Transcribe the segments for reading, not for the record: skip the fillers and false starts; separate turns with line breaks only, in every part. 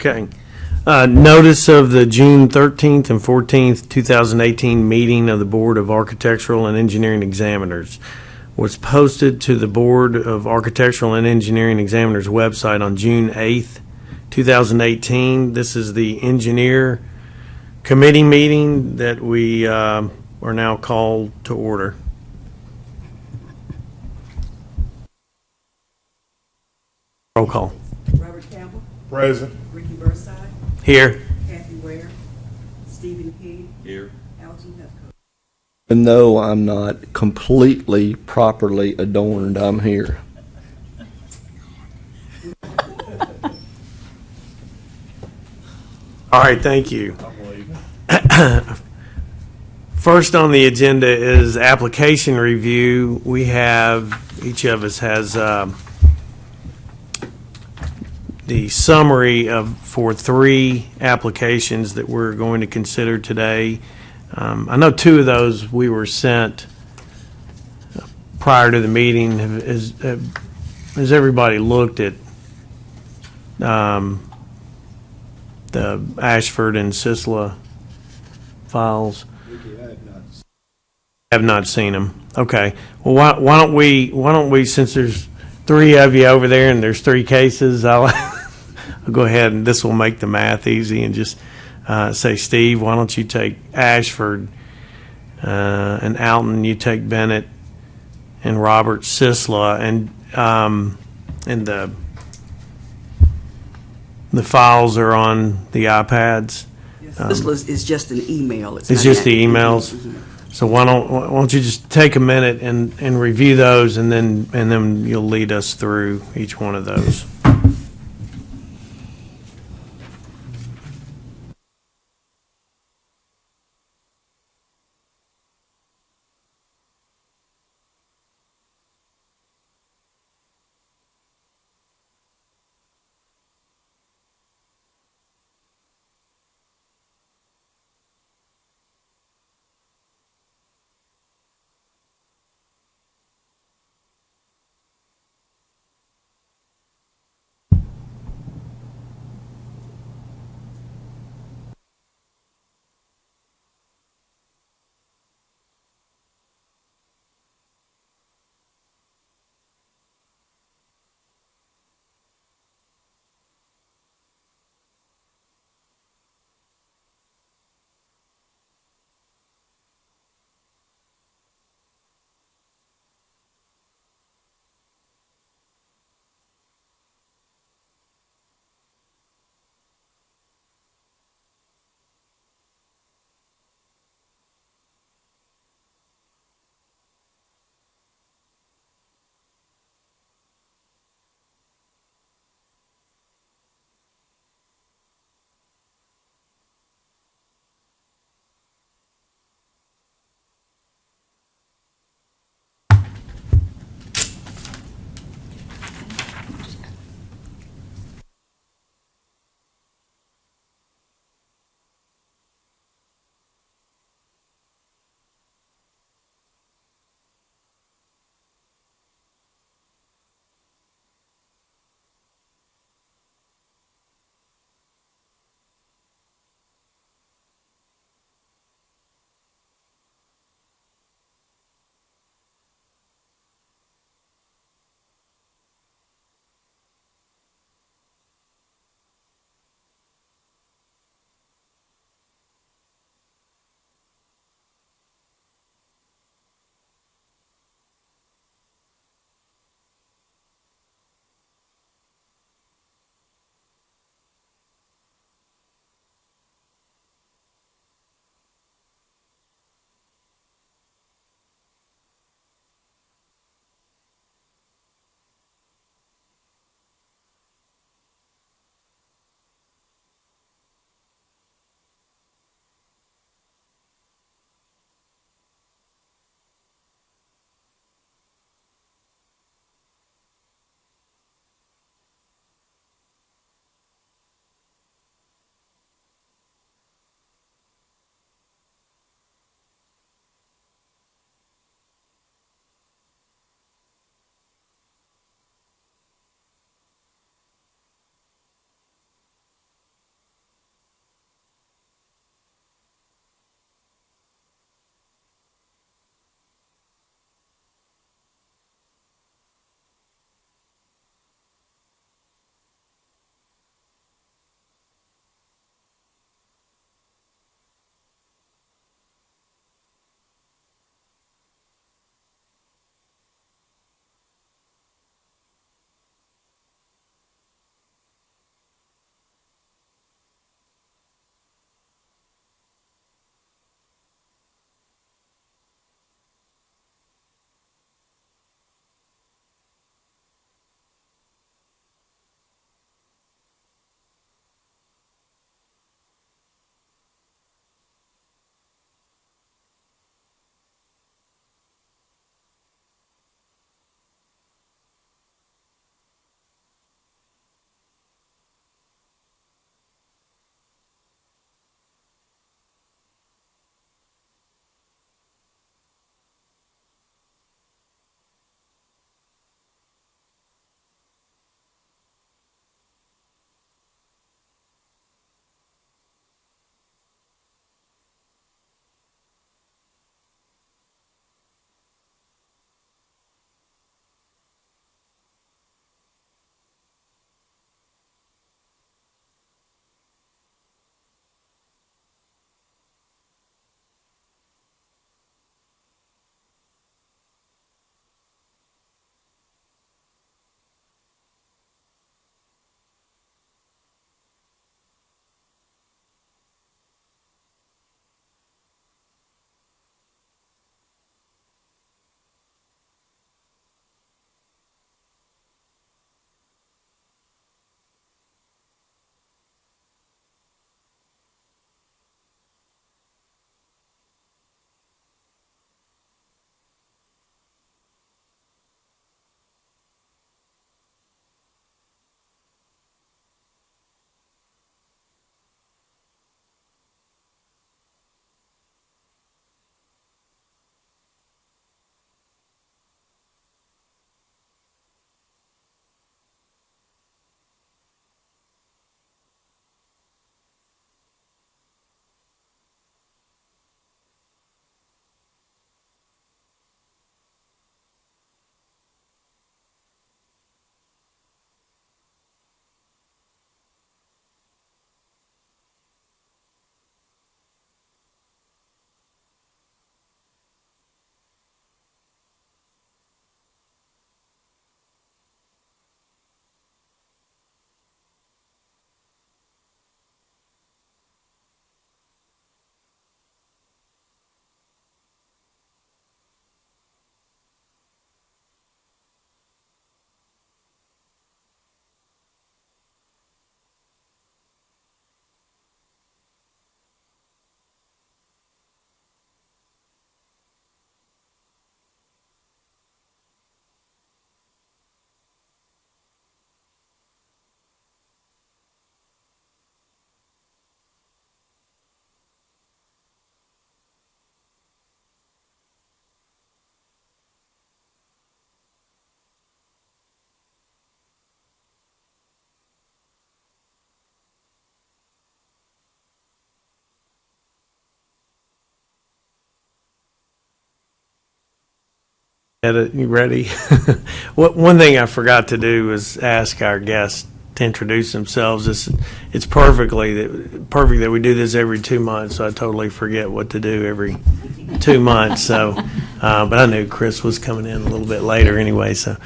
Okay. Notice of the June 13th and 14th, 2018 meeting of the Board of Architectural and Engineering Examiners was posted to the Board of Architectural and Engineering Examiners website on June 8th, 2018. This is the engineer committee meeting that we are now called to order. Roll call.
Robert Campbell.
Present.
Ricky Burnside.
Here.
Kathy Ware. Stephen King.
Here.
Alton Hefco.
Even though I'm not completely properly adorned, I'm here.
All right, thank you. First on the agenda is application review. We have, each of us has the summary for 3 applications that we're going to consider today. I know 2 of those we were sent prior to the meeting. Has everybody looked at the Ashford and Sisla files? Have not seen them. Okay. Well, why don't we, since there's 3 of you over there and there's 3 cases, I'll go ahead and this will make the math easy and just say, Steve, why don't you take Ashford, and Alton, you take Bennett, and Robert Sisla, and the files are on the iPads.
Yes, this is just an email.
It's just the emails. So why don't you just take a minute and review those, and then you'll lead us through each one of those. Edit, you ready? One thing I forgot to do was ask our guests to introduce themselves. It's perfect that we do this every 2 months, so I totally forget what to do every 2 months. So, but I knew Chris was coming in a little bit later anyway. So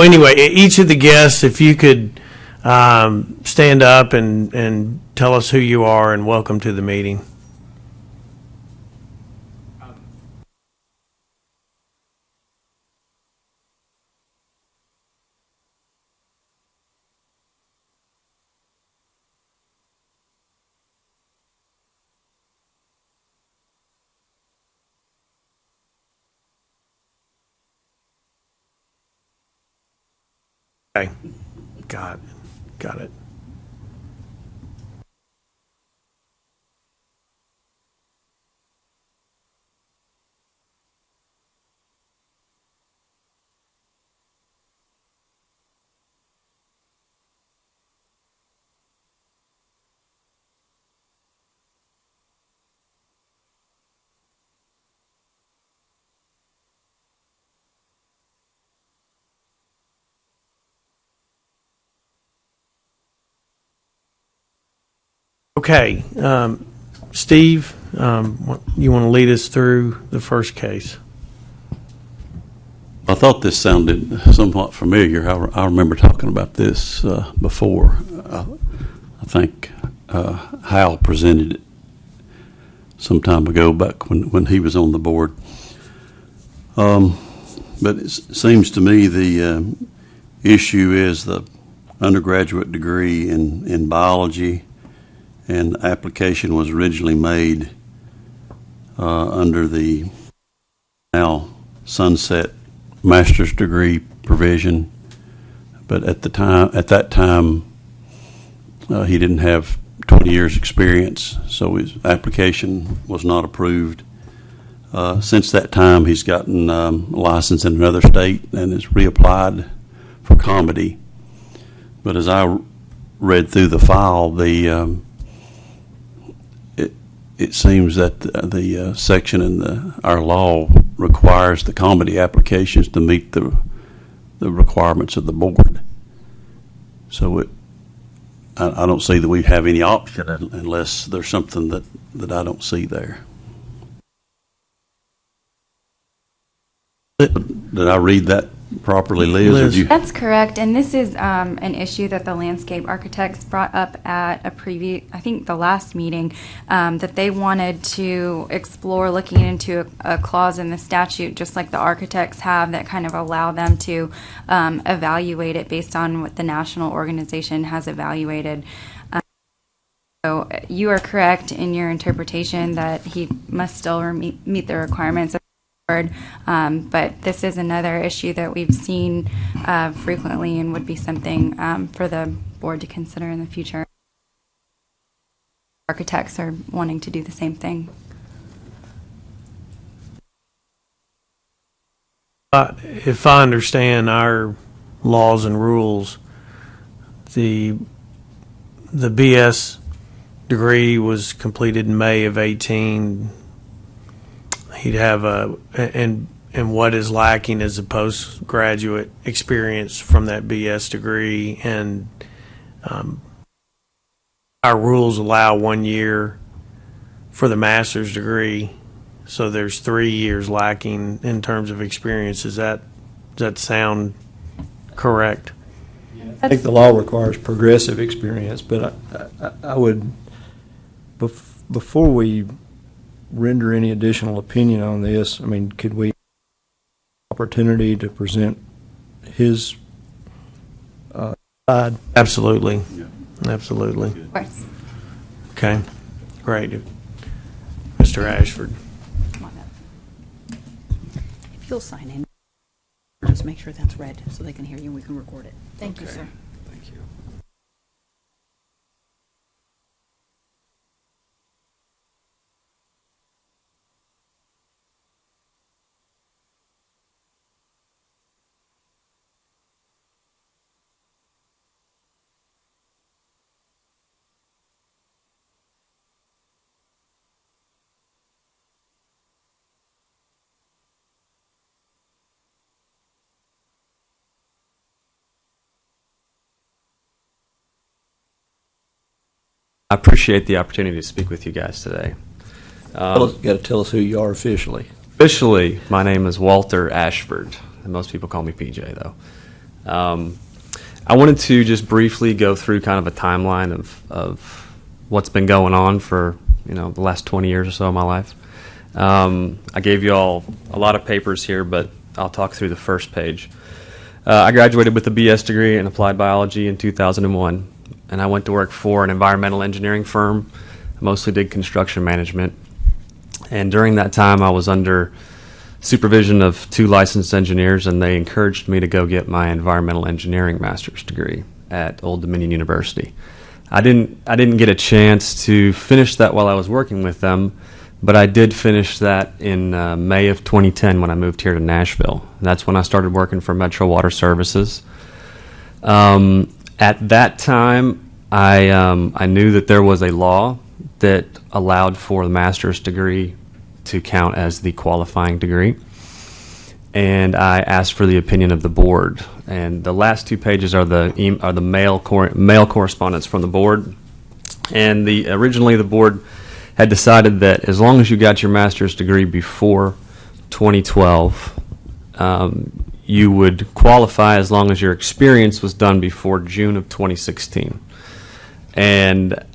anyway, each of the guests, if you could stand up and tell us who you are and welcome to the meeting. Okay, got it. Okay, Steve, you want to lead us through the first case?
I thought this sounded somewhat familiar. I remember talking about this before. I think Hal presented it some time ago, back when he was on the board. But it seems to me the issue is the undergraduate degree in biology, and the application was originally made under the now sunset master's degree provision, but at that time, he didn't have 20 years experience, so his application was not approved. Since that time, he's gotten a license in another state and has reapplied for comedy. But as I read through the file, it seems that the section in our law requires the comedy applications to meet the requirements of the board. So I don't see that we have any option unless there's something that I don't see there. Did I read that properly, Liz? Or did you?
That's correct, and this is an issue that the landscape architects brought up at I think the last meeting, that they wanted to explore looking into a clause in the statute, just like the architects have, that kind of allow them to evaluate it based on what the national organization has evaluated. So you are correct in your interpretation that he must still meet the requirements of the board, but this is another issue that we've seen frequently and would be something for the board to consider in the future. Architects are wanting to do the same thing.
If I understand our laws and rules, the BS degree was completed in May of 18. He'd have and what is lacking is a postgraduate experience from that BS degree, and our rules allow 1 year for the master's degree, so there's 3 years lacking in terms of experience. Does that sound correct?
I think the law requires progressive experience, but I would, before we render any additional opinion on this, I mean, could we have opportunity to present his side?
Absolutely.
Yeah.
Absolutely.
Of course.
Okay, great. Mr. Ashford.
Come on up. If you'll sign in, just make sure that's read so they can hear you and we can record it. Thank you, sir.
Thank you.
I appreciate the opportunity to speak with you guys today.
Got to tell us who you are officially.
Officially, my name is Walter Ashford, and most people call me PJ, though. I wanted to just briefly go through kind of a timeline of what's been going on for the last 20 years or so of my life. I gave you all a lot of papers here, but I'll talk through the first page. I graduated with a BS degree in applied biology in 2001, and I went to work for an environmental engineering firm. I mostly did construction management. And during that time, I was under supervision of 2 licensed engineers, and they encouraged me to go get my environmental engineering master's degree at Old Dominion University. I didn't get a chance to finish that while I was working with them, but I did finish that in May of 2010 when I moved here to Nashville. And that's when I started working for Metro Water Services. At that time, I knew that there was a law that allowed for the master's degree to count as the qualifying degree. And I asked for the opinion of the board. And the last 2 pages are the mail correspondence from the board. And originally the board had decided that as long as you got your master's degree before 2012, you would qualify as long as your experience was done before June of 2016. And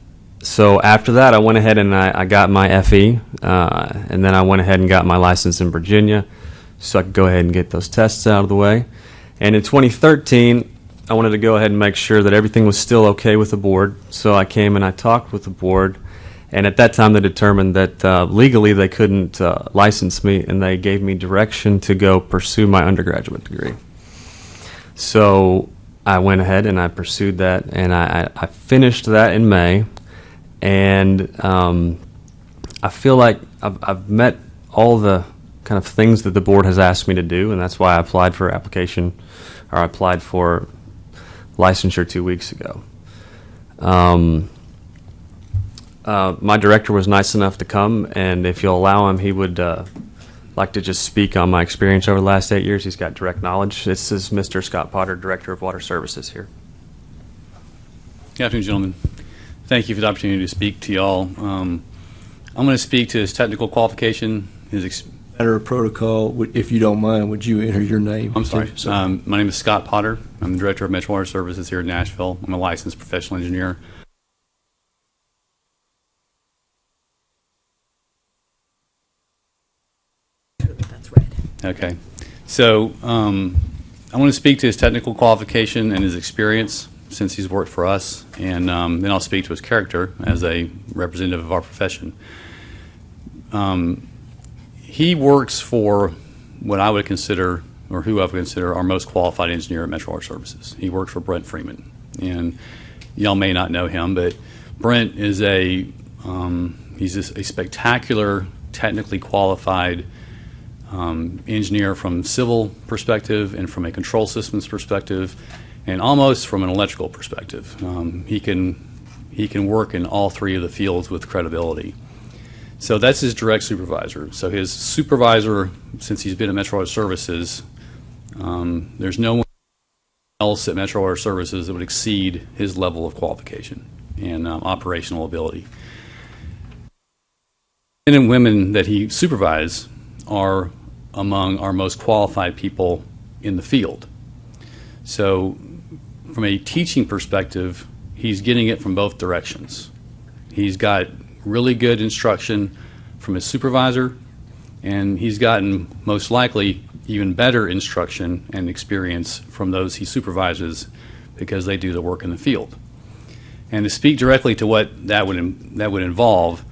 so after that, I went ahead and I got my FE, and then I went ahead and got my license in Virginia so I could go ahead and get those tests out of the way. And in 2013, I wanted to go ahead and make sure that everything was still okay with the board. So I came and I talked with the board, and at that time they determined that legally they couldn't license me, and they gave me direction to go pursue my undergraduate degree. So I went ahead and I pursued that, and I finished that in May. And I feel like I've met all the kind of things that the board has asked me to do, and that's why I applied for licensure 2 weeks ago. My director was nice enough to come, and if you'll allow him, he would like to just speak on my experience over the last 8 years. He's got direct knowledge. This is Mr. Scott Potter, Director of Water Services here.
Good afternoon, gentlemen. Thank you for the opportunity to speak to y'all. I'm going to speak to his technical qualification,
Matter of protocol, if you don't mind, would you enter your name?
I'm sorry. My name is Scott Potter. I'm the Director of Metro Water Services here in Nashville. I'm a licensed professional engineer.
That's red.
Okay. So I want to speak to his technical qualification and his experience since he's worked for us, and then I'll speak to his character as a representative of our profession. He works for what I would consider, or who I would consider, our most qualified engineer at Metro Water Services. He works for Brent Freeman, and y'all may not know him, but Brent is he's just a spectacular, technically qualified engineer from civil perspective and from a control systems perspective, and almost from an electrical perspective. He can work in all 3 of the fields with credibility. So that's his direct supervisor. So his supervisor, since he's been at Metro Water Services, there's no one else at Metro Water Services that would exceed his level of qualification and operational ability. Men and women that he supervises are among our most qualified people in the field. So from a teaching perspective, he's getting it from both directions. He's got really good instruction from his supervisor, and he's gotten most likely even better instruction and experience from those he supervises because they do the work in the field. And to speak directly to what that would involve,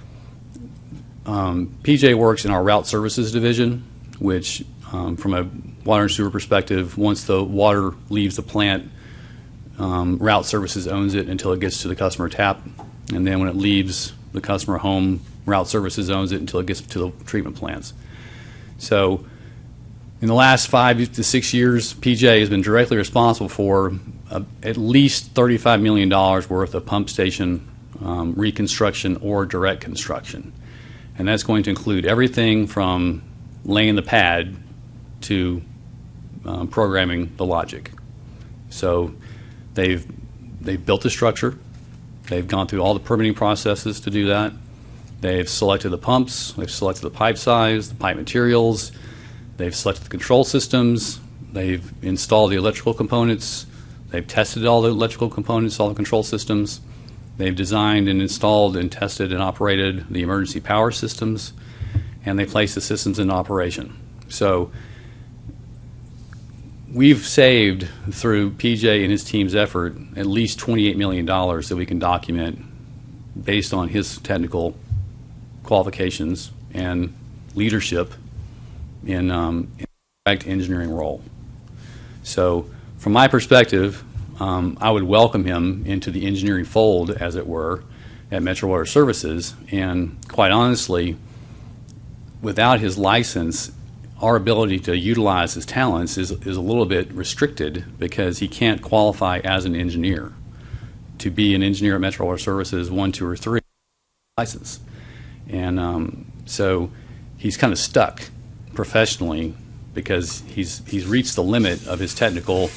PJ works in our route services division, which from a water and sewer perspective, once the water leaves the plant, route services owns it until it gets to the customer tap, and then when it leaves the customer home, route services owns it until it gets to the treatment plants. So in the last 5 to 6 years, PJ has been directly responsible for at least $35 million worth of pump station reconstruction or direct construction. And that's going to include everything from laying the pad to programming the logic. So they've built a structure, They've gone through all the permitting processes to do that. They've selected the pumps, they've selected the pipe size, the pipe materials, they've selected the control systems, they've installed the electrical components, they've tested all the electrical components, all the control systems, they've designed and installed and tested and operated the emergency power systems, and they placed the systems into operation. So we've saved, through PJ and his team's effort, at least $28 million that we can document based on his technical qualifications and leadership in direct engineering role. So from my perspective, I would welcome him into the engineering fold, as it were, at Metro Water Services. And quite honestly, without his license, our ability to utilize his talents is a little bit restricted, because he can't qualify as an engineer. To be an engineer at Metro Water Services 1, 2, or 3 license. And so he's kind of stuck professionally, because he's reached the limit of his technical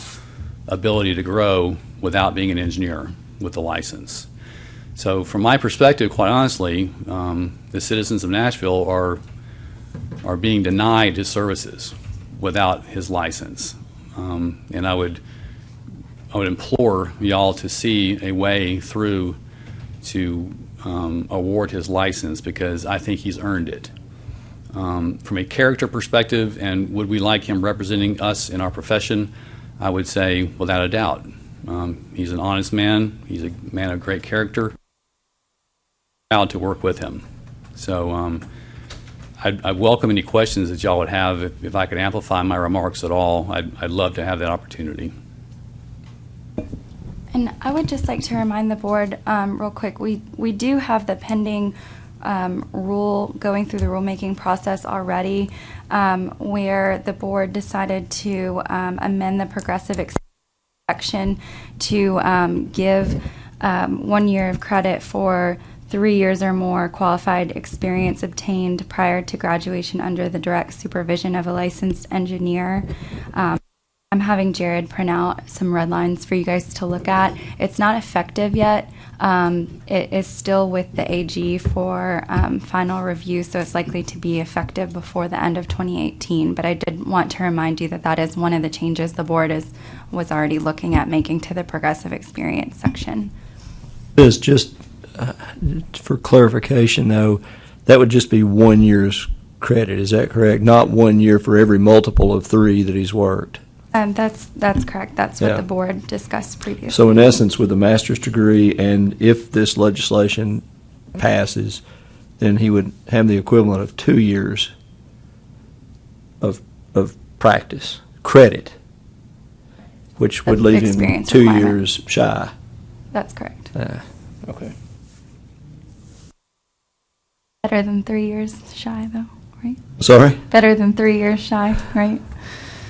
ability to grow without being an engineer with a license. So from my perspective, quite honestly, the citizens of Nashville are being denied his services without his license. And I would implore y'all to see a way through to award his license, because I think he's earned it. From a character perspective, and would we like him representing us in our profession, I would say without a doubt. He's an honest man. He's a man of great character. Proud to work with him. So I'd welcome any questions that y'all would have. If I could amplify my remarks at all, I'd love to have that opportunity.
And I would just like to remind the board real quick, we do have the pending rule going through the rulemaking process already, where the board decided to amend the progressive section to give 1 year of credit for 3 years or more qualified experience obtained prior to graduation under the direct supervision of a licensed engineer. I'm having Jared print out some red lines for you guys to look at. It's not effective yet. It is still with the AG for final review, so it's likely to be effective before the end of 2018. But I did want to remind you that that is one of the changes the board was already looking at making to the progressive experience section.
This just for clarification, though, that would just be 1 year's credit. Is that correct? Not 1 year for every multiple of 3 that he's worked.
That's correct. That's what
Yeah.
the board discussed previously.
So in essence, with a master's degree, and if this legislation passes, then he would have the equivalent of 2 years of practice, credit, which would
Of
leave him
experience
2
requirement.
years shy.
That's correct.
Okay.
Better than 3 years shy, though, right?
Sorry?
Better than 3 years shy, right?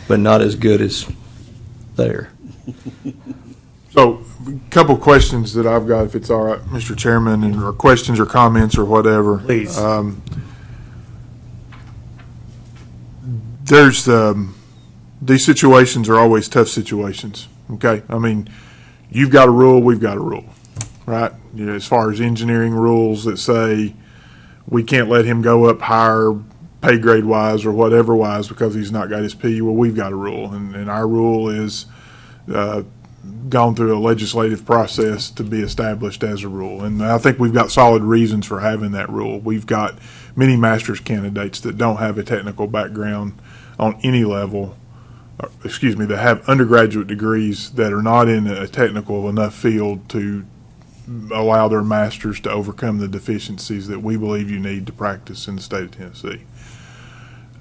But not as good as there.
So, a couple questions that I've got, if it's all right, Mr. Chairman, and or questions or comments or whatever.
Please.
There's these situations are always tough situations. Okay, I mean, you've got a rule, we've got a rule, right? You know, as far as engineering rules that say we can't let him go up higher pay grade wise or whatever wise because he's not got his P. Well, we've got a rule, and our rule is gone through a legislative process to be established as a rule. And I think we've got solid reasons for having that rule. We've got many master's candidates that don't have a technical background on any level, that have undergraduate degrees that are not in a technical enough field to allow their masters to overcome the deficiencies that we believe you need to practice in the state of Tennessee.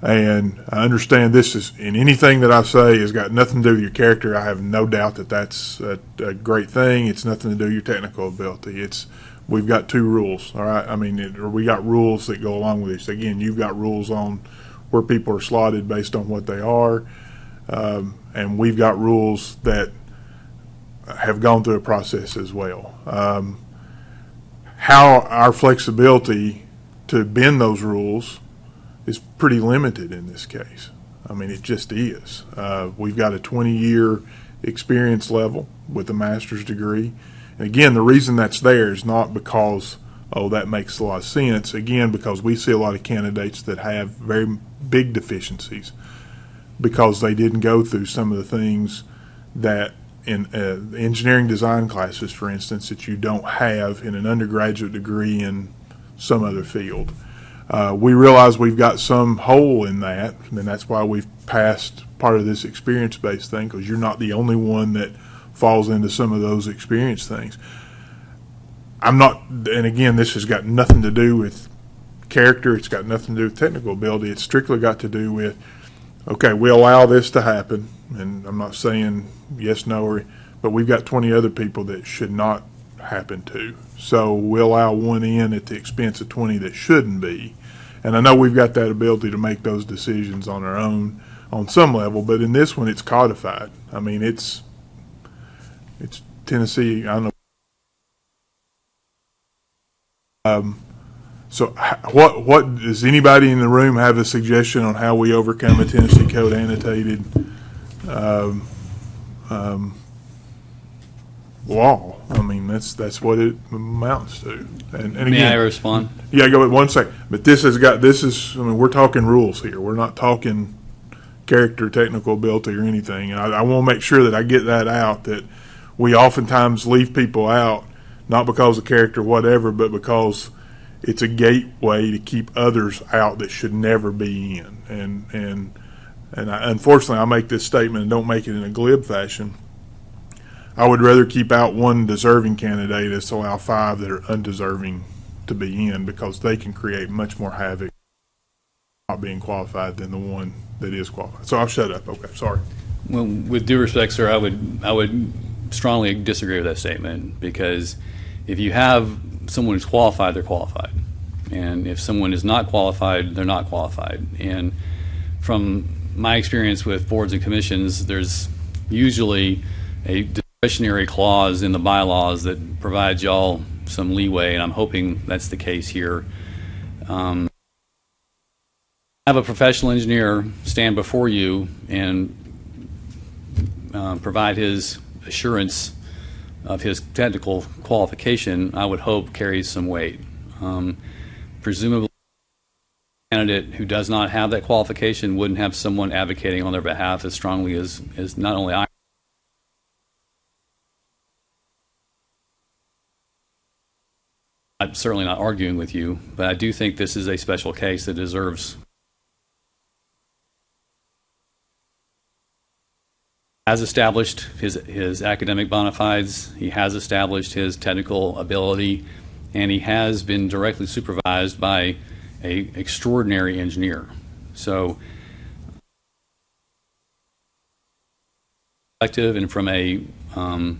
And I understand this is, in anything that I say, has got nothing to do with your character. I have no doubt that that's a great thing. It's nothing to do with your technical ability. We've got 2 rules, all right? I mean, we got rules that go along with this. Again, you've got rules on where people are slotted based on what they are, and we've got rules that have gone through a process as well. How our flexibility to bend those rules is pretty limited in this case. I mean, it just is. We've got a 20-year experience level. with a master's degree. And again, the reason that's there is not because, oh, that makes a lot of sense. Again, because we see a lot of candidates that have very big deficiencies because they didn't go through some of the things that in engineering design classes, for instance, that you don't have in an undergraduate degree in some other field. We realize we've got some hole in that, and that's why we've passed part of this experience-based thing, because you're not the only one that falls into some of those experience things. I'm not, and again, this has got nothing to do with character. It's got nothing to do with technical ability. It's strictly got to do with, okay, we allow this to happen, and I'm not saying yes, no, but we've got 20 other people that should not happen to. So we'll allow one in at the expense of 20 that shouldn't be. And I know we've got that ability to make those decisions on our own on some level, but in this one, it's codified. I mean, it's Tennessee, I don't know. So what does anybody in the room have a suggestion on how we overcome a Tennessee Code annotated law? I mean, that's what it amounts to. And again,
May I respond?
Yeah, go with 1 second. But this is, I mean, we're talking rules here. We're not talking character, technical ability, or anything. And I want to make sure that I get that out, that we oftentimes leave people out, not because of character, whatever, but because it's a gateway to keep others out that should never be in. And unfortunately, I make this statement and don't make it in a glib fashion. I would rather keep out one deserving candidate as to allow 5 that are undeserving to be in, because they can create much more havoc not being qualified than the one that is qualified. So I'll shut up. Okay, sorry.
Well, with due respect, sir, I would strongly disagree with that statement, because if you have someone who's qualified, they're qualified. And if someone is not qualified, they're not qualified. And from my experience with boards and commissions, there's usually a discretionary clause in the bylaws that provides y'all some leeway, and I'm hoping that's the case here. Have a professional engineer stand before you and provide his assurance of his technical qualification, I would hope carries some weight. Presumably, a candidate who does not have that qualification wouldn't have someone advocating on their behalf as strongly as not only I. I'm certainly not arguing with you, but I do think this is a special case that deserves. Has established his academic bona fides, he has established his technical ability, and he has been directly supervised by an extraordinary engineer. So, and from a, I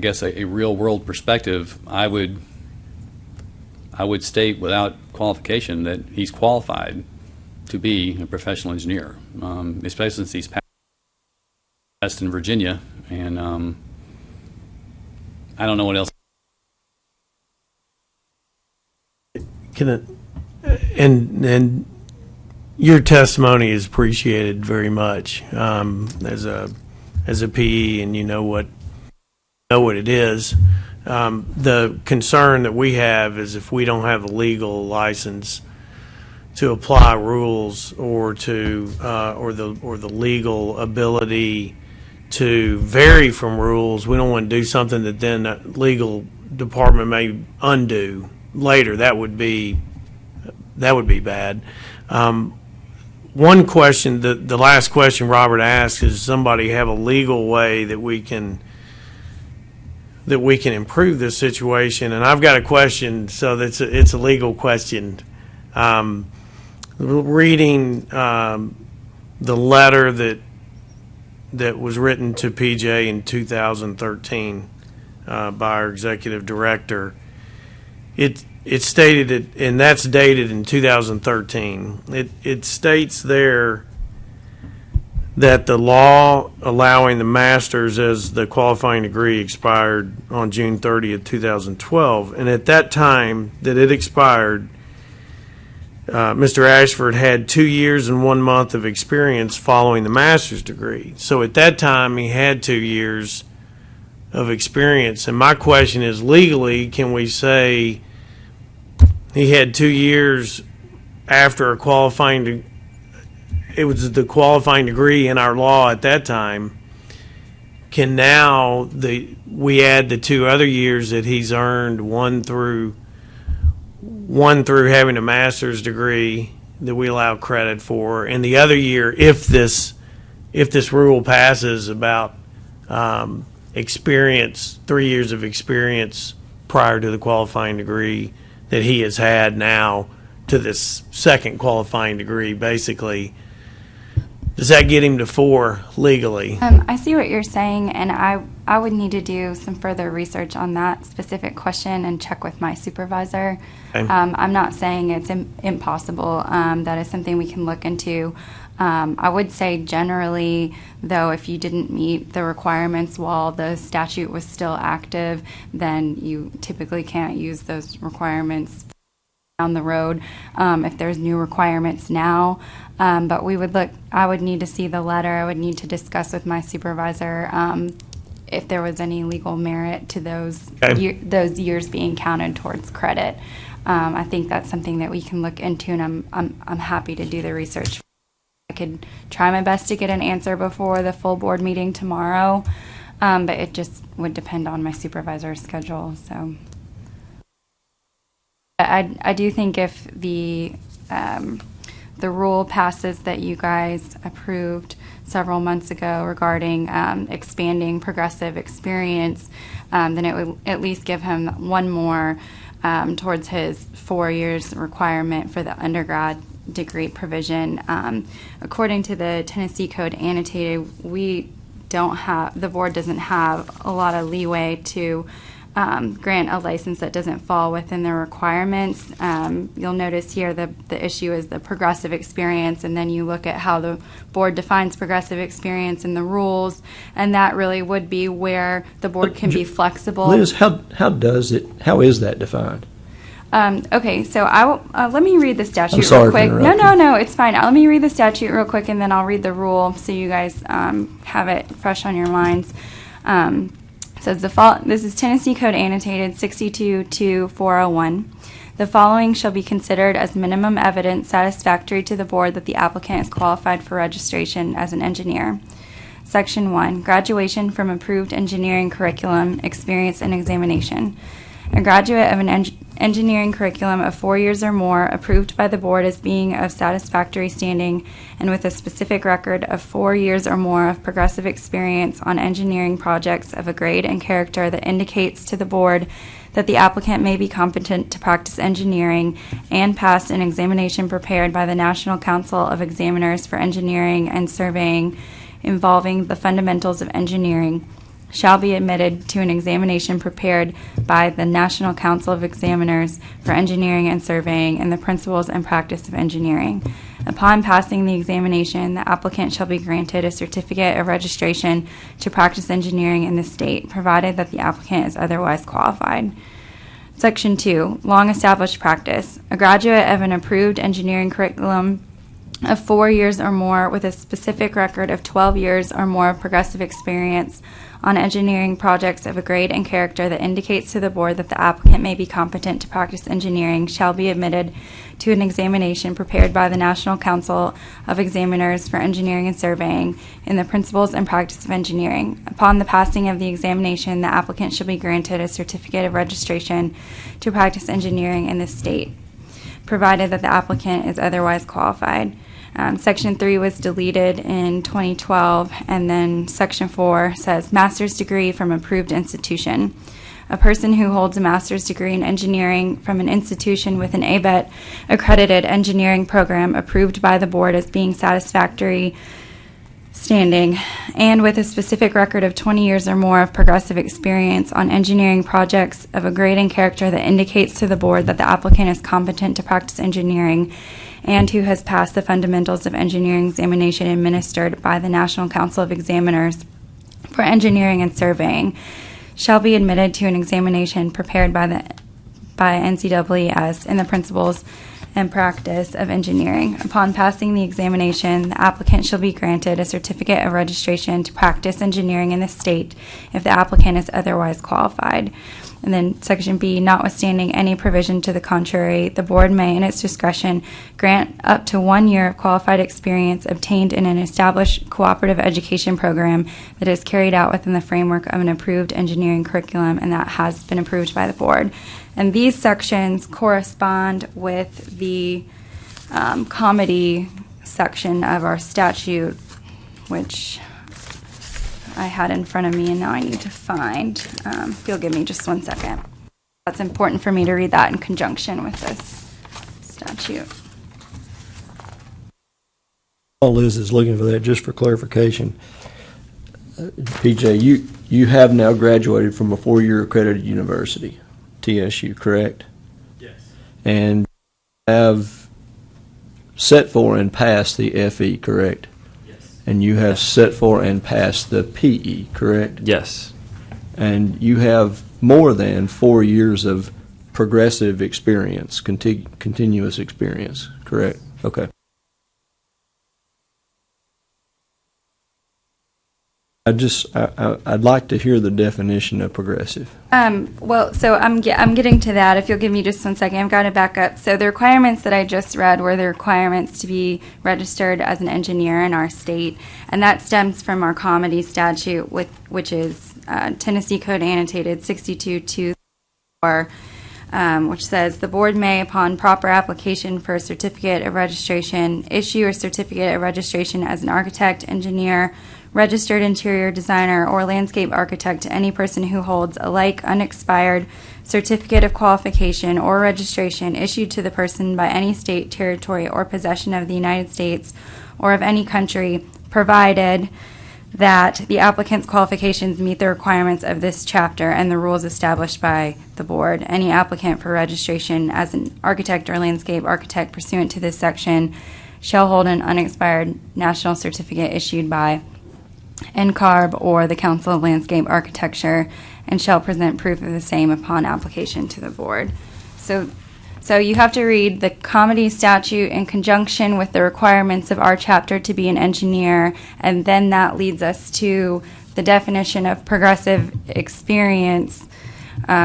guess a real world perspective, I would state without qualification that he's qualified to be a professional engineer, especially since he's passed in Virginia, and I don't know what else.
And your testimony is appreciated very much as a PE, and you know what it is. The concern that we have is if we don't have a legal license to apply rules or to or the legal ability to vary from rules, we don't want to do something that then the legal department may undo later. That would be bad. One question, the last question Robert asked, is somebody have a legal way that we can improve this situation? And I've got a question, so it's a legal question. Reading the letter that was written to PJ in 2013 by our executive director, it stated, and that's dated in 2013. It states there that the law allowing the master's as the qualifying degree expired on June 30th, 2012. And at that time that it expired, Mr. Ashford had 2 years and 1 month of experience following the master's degree. So at that time, he had 2 years of experience. And my question is, legally, can we say he had 2 years after a qualifying it was the qualifying degree in our law at that time? Can now we add the 2 other years that he's earned, one through having a master's degree that we allow credit for, and the other year, if this rule passes about experience, 3 years of experience prior to the qualifying degree that he has had now to this second qualifying degree, basically, does that get him to 4 legally?
I see what you're saying, and I would need to do some further research on that specific question and check with my supervisor.
Okay.
I'm not saying it's impossible. That is something we can look into. I would say generally, though, if you didn't meet the requirements while the statute was still active, then you typically can't use those requirements down the road if there's new requirements now. But I would need to see the letter. I would need to discuss with my supervisor if there was any legal merit to those years being counted towards credit. I think that's something that we can look into, and I'm happy to do the research. I could try my best to get an answer before the full board meeting tomorrow, but it just would depend on my supervisor's schedule. So I do think if the rule passes that you guys approved several months ago regarding expanding progressive experience, then it would at least give him one more towards his 4 years requirement for the undergrad degree provision. According to the Tennessee Code Annotated, the board doesn't have a lot of leeway to grant a license that doesn't fall within the requirements. You'll notice here the issue is the progressive experience, and then you look at how the board defines progressive experience in the rules, and that really would be where the board can be flexible.
Liz, how is that defined?
Okay, so let me read the statute
I'm sorry
real quick.
for interrupting.
No, it's fine. Let me read the statute real quick, and then I'll read the rule so you guys have it fresh on your minds. Says this is Tennessee Code Annotated 62-2401. The following shall be considered as minimum evidence satisfactory to the board that the applicant is qualified for registration as an engineer. Section 1, graduation from approved engineering curriculum, experience, and examination. A graduate of an engineering curriculum of 4 years or more approved by the board as being of satisfactory standing and with a specific record of 4 years or more of progressive experience on engineering projects of a grade and character that indicates to the board that the applicant may be competent to practice engineering and pass an examination prepared by the National Council of Examiners for Engineering and Surveying involving the fundamentals of engineering shall be admitted to an examination prepared by the National Council of Examiners for Engineering and Surveying and the principles and practice of engineering. Upon passing the examination, the applicant shall be granted a certificate of registration to practice engineering in the state, provided that the applicant is otherwise qualified. Section 2, long established practice. A graduate of an approved engineering curriculum of 4 years or more with a specific record of 12 years or more of progressive experience on engineering projects of a grade and character that indicates to the board that the applicant may be competent to practice engineering shall be admitted to an examination prepared by the National Council of Examiners for Engineering and Surveying in the principles and practice of engineering. Upon the passing of the examination, the applicant shall be granted a certificate of registration to practice engineering in the state, provided that the applicant is otherwise qualified. Section 3 was deleted in 2012, and then Section 4 says master's degree from approved institution. A person who holds a master's degree in engineering from an institution with an ABET accredited engineering program approved by the board as being satisfactory standing and with a specific record of 20 years or more of progressive experience on engineering projects of a grade and character that indicates to the board that the applicant is competent to practice engineering and who has passed the fundamentals of engineering examination administered by the National Council of Examiners for Engineering and Surveying shall be admitted to an examination prepared by NCEES in the principles and practice of engineering. Upon passing the examination, the applicant shall be granted a certificate of registration to practice engineering in the state if the applicant is otherwise qualified. And then section B, notwithstanding any provision to the contrary, the board may, in its discretion, grant up to 1 year of qualified experience obtained in an established cooperative education program that is carried out within the framework of an approved engineering curriculum and that has been approved by the board. And these sections correspond with the comedy section of our statute, which I had in front of me and now I need to find. If you'll give me just 1 second. That's important for me to read that in conjunction with this statute.
All Liz is looking for that, just for clarification. PJ, you have now graduated from a 4-year accredited university, TSU, correct?
Yes.
And have set for and passed the FE, correct? And you have set for and passed the PE, correct?
Yes.
And you have more than 4 years of progressive experience, continuous experience, correct? Okay. I'd like to hear the definition of progressive.
Well, so I'm getting to that. If you'll give me just 1 second, I've got to back up. So the requirements that I just read were the requirements to be registered as an engineer in our state, and that stems from our comedy statute, which is Tennessee Code Annotated 6224, which says the board may, upon proper application for a certificate of registration, issue a certificate of registration as an architect, engineer, registered interior designer, or landscape architect to any person who holds a like unexpired certificate of qualification or registration issued to the person by any state, territory, or possession of the United States or of any country, provided that the applicant's qualifications meet the requirements of this chapter and the rules established by the board. Any applicant for registration as an architect or landscape architect pursuant to this section shall hold an unexpired national certificate issued by NCARB or the Council of Landscape Architecture and shall present proof of the same upon application to the board. So you have to read the comedy statute in conjunction with the requirements of our chapter to be an engineer, and then that leads us to the definition of progressive experience,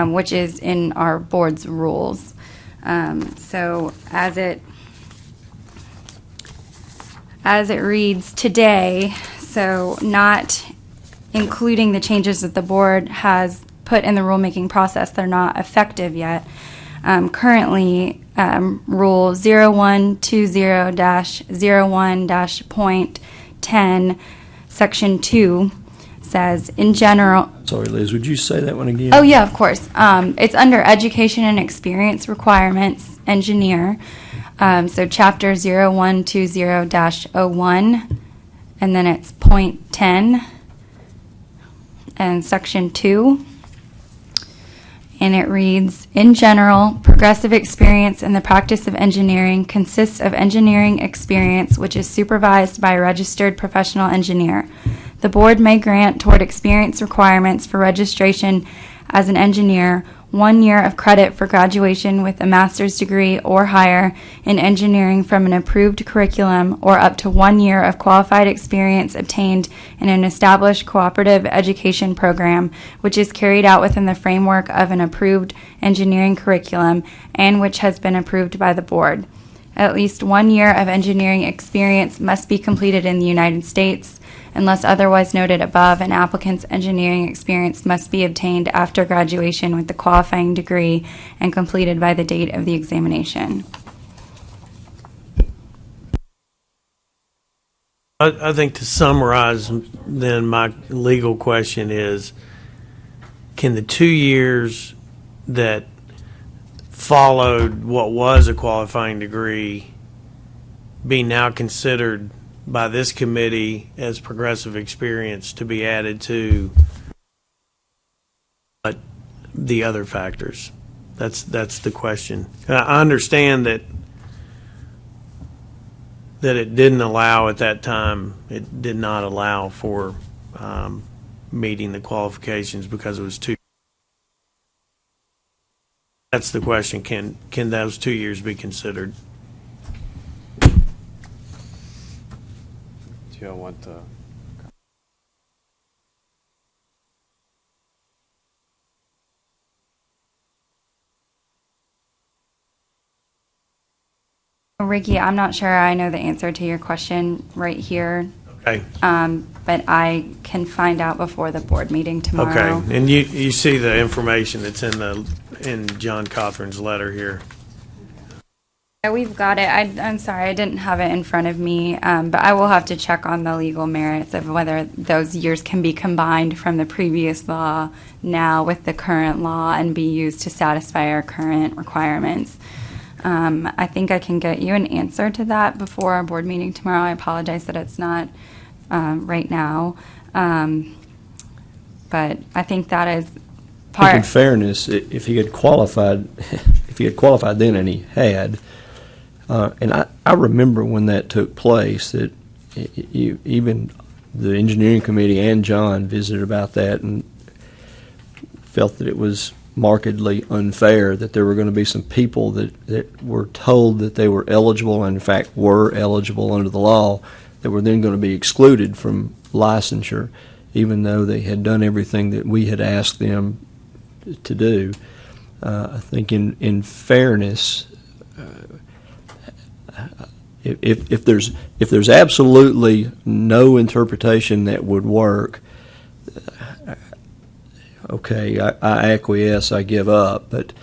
which is in our board's rules. So as it reads today, so not including the changes that the board has put in the rulemaking process, they're not effective yet. Currently, Rule 0120-01-.10, Section 2 says, in general...
Sorry, Liz, would you say that one again?
Oh, yeah, of course. It's under Education and Experience Requirements, Engineer. So Chapter 0120-01, and then it's point 10, and Section 2. And it reads, in general, progressive experience in the practice of engineering consists of engineering experience which is supervised by a registered professional engineer. The board may grant toward experience requirements for registration as an engineer 1 year of credit for graduation with a master's degree or higher in engineering from an approved curriculum, or up to 1 year of qualified experience obtained in an established cooperative education program which is carried out within the framework of an approved engineering curriculum and which has been approved by the board. At least 1 year of engineering experience must be completed in the United States. Unless otherwise noted above, an applicant's engineering experience must be obtained after graduation with the qualifying degree and completed by the date of the examination.
I think to summarize, then, my legal question is, can the 2 years that followed what was a qualifying degree be now considered by this committee as progressive experience to be added to the other factors? That's the question. I understand that it didn't allow at that time, it did not allow for meeting the qualifications because it was 2. That's the question. Can those 2 years be considered?
Do you want to?
Ricky, I'm not sure I know the answer to your question right here,
Okay.
but I can find out before the board meeting tomorrow.
Okay, and you see the information that's in John Cothran's letter here.
Yeah, we've got it. I'm sorry, I didn't have it in front of me, but I will have to check on the legal merits of whether those years can be combined from the previous law now with the current law and be used to satisfy our current requirements. I think I can get you an answer to that before our board meeting tomorrow. I apologize that it's not right now, but I think that is
I think in
part.
fairness, if he had qualified, then, and he had, and I remember when that took place, that even the engineering committee and John visited about that and felt that it was markedly unfair that there were going to be some people that were told that they were eligible, and in fact were eligible under the law, that were then going to be excluded from licensure, even though they had done everything that we had asked them to do. I think in fairness, if there's absolutely no interpretation that would work, okay, I acquiesce, I give up. But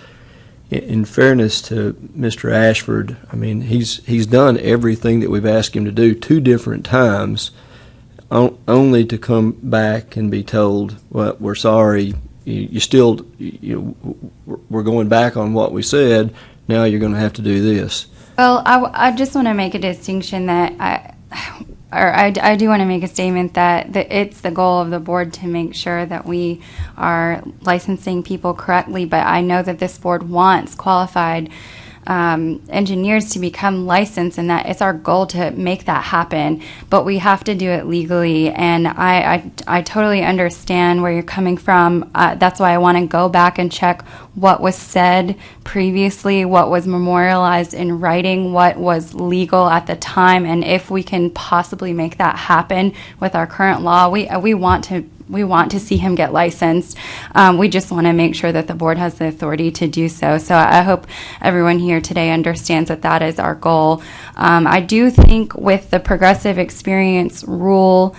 in fairness to Mr. Ashford, I mean, he's done everything that we've asked him to do 2 different times, only to come back and be told, well, we're sorry, we're going back on what we said, now you're going to have to do this.
Well, I just want to make a distinction that I do want to make a statement that it's the goal of the board to make sure that we are licensing people correctly, but I know that this board wants qualified engineers to become licensed, and that it's our goal to make that happen, but we have to do it legally, and I totally understand where you're coming from. That's why I want to go back and check what was said previously, what was memorialized in writing, what was legal at the time, and if we can possibly make that happen with our current law. We want to see him get licensed. We just want to make sure that the board has the authority to do so. So I hope everyone here today understands that that is our goal. I do think with the progressive experience rule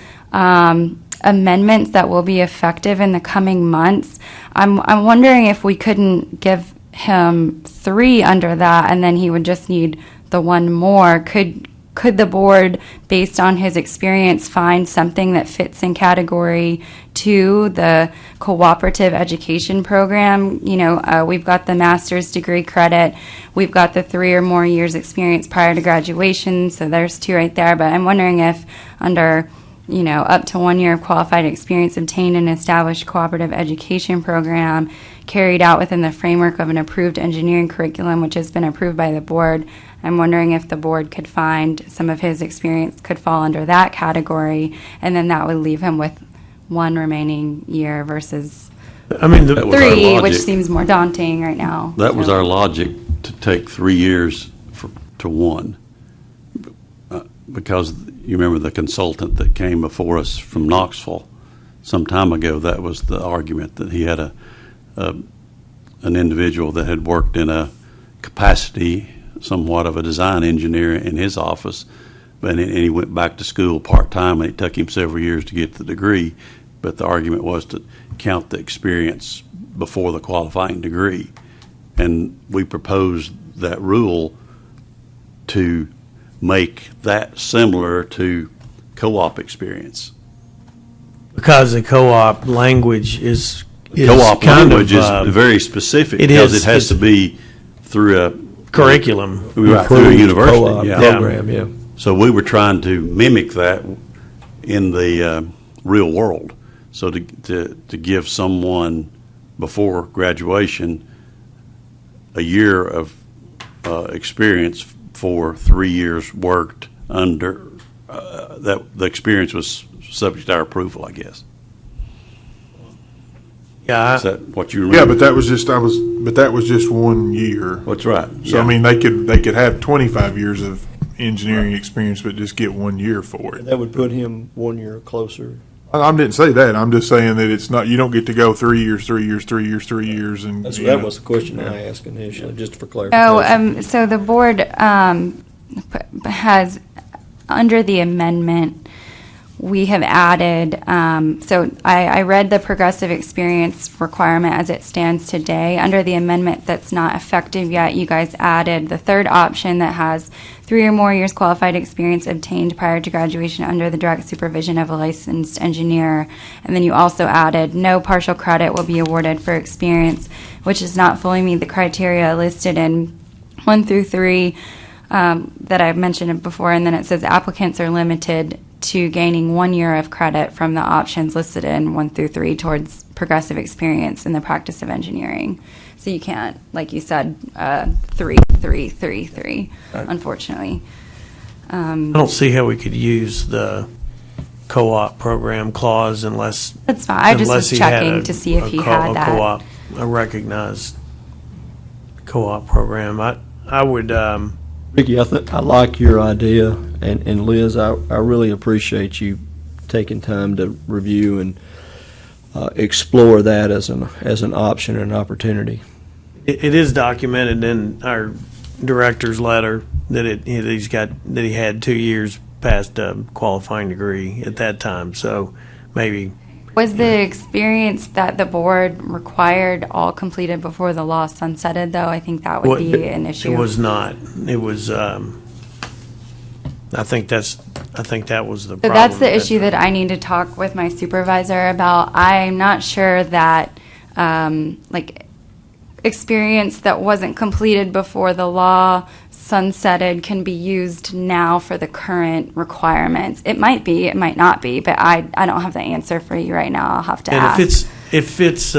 amendments that will be effective in the coming months, I'm wondering if we couldn't give him 3 under that, and then he would just need the 1 more. Could the board, based on his experience, find something that fits in category 2, the cooperative education program? You know, we've got the master's degree credit. We've got the 3 or more years experience prior to graduation, so there's 2 right there. But I'm wondering if under, up to 1 year of qualified experience obtained in an established cooperative education program carried out within the framework of an approved engineering curriculum, which has been approved by the board, I'm wondering if the board could find some of his experience could fall under that category, and then that would leave him with 1 remaining year versus
I mean,
That was our
3, which
logic.
seems more daunting right now.
That was
So-
our logic, to take 3 years to 1. Because you remember the consultant that came before us from Knoxville some time ago, that was the argument, that he had an individual that had worked in a capacity somewhat of a design engineer in his office, and he went back to school part-time, and it took him several years to get the degree, but the argument was to count the experience before the qualifying degree. And we proposed that rule to make that similar to co-op experience.
because the co-op language is
Co-op
kind
language
of,
is very specific,
it
because
is.
it has to be through a
curriculum.
right, through a
Approved
university.
co-op
Yeah.
program, yeah.
So we were trying to mimic that in the real world. So to give someone before graduation a year of experience for 3 years worked under, that the experience was subject to our approval, I guess.
Yeah,
Is that what you remember?
Yeah, but that was just 1 year.
That's right.
So,
Yeah.
I mean, they could have 25 years of engineering experience, but just get 1 year for it.
That would put him 1 year closer.
I didn't say that. I'm just saying that it's not, you don't get to go 3 years, 3 years, 3 years, 3 years, and.
That was the question I asked initially, just for
No,
clarification.
so the board has, under the amendment, we have added, so I read the progressive experience requirement as it stands today. Under the amendment that's not effective yet, you guys added the third option that has 3 or more years qualified experience obtained prior to graduation under the direct supervision of a licensed engineer. And then you also added no partial credit will be awarded for experience which does not fully meet the criteria listed in 1 through 3 that I've mentioned before. And then it says applicants are limited to gaining 1 year of credit from the options listed in 1 through 3 towards progressive experience in the practice of engineering. So you can't, like you said, 3, 3, 3, 3, unfortunately.
I don't see how we could use the co-op program clause unless.
That's fine. I just
unless
was
he had
checking
a-
to see if
a
he
co-
had
a
that.
co-op, a recognized co-op program. I would,
Ricky, I like your idea, and Liz, I really appreciate you taking time to review and explore that as an option and an opportunity.
it is documented in our director's letter that he had 2 years past qualifying degree at that time. So maybe.
Was the experience that the board required all completed before the law sunsetted, though? I think that would be an issue.
It was not. It was. I think that was the
So
problem.
that's the
at
issue that I need to talk with my supervisor about. I'm not sure that, experience that wasn't completed before the law sunsetted can be used now for the current requirements. It might be, it might not be, but I don't have the answer for you right now. I'll have to ask.
And if it's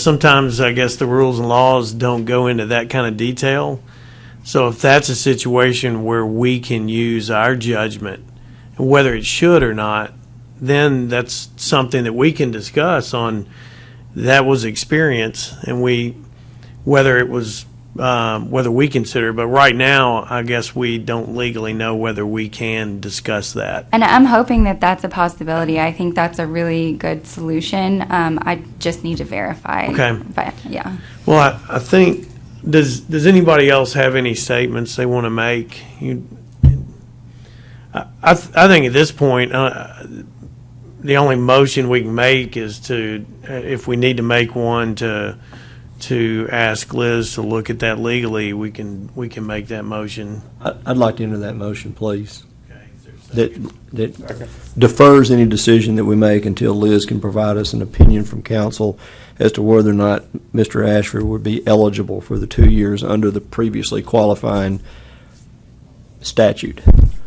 sometimes I guess the rules and laws don't go into that kind of detail. So if that's a situation where we can use our judgment, whether it should or not, then that's something that we can discuss on. That was experience, and whether we consider. But right now, I guess we don't legally know whether we can discuss that.
And I'm hoping that that's a possibility. I think that's a really good solution. I just need to verify.
Okay.
But yeah.
Well, I think does anybody else have any statements they want to make? I think at this point. The only motion we can make is to, if we need to make one, to ask Liz to look at that legally. We can make that motion.
I'd like to enter that motion, please. That defers any decision that we make until Liz can provide us an opinion from council as to whether or not Mr. Ashford would be eligible for the 2 years under the previously qualifying statute.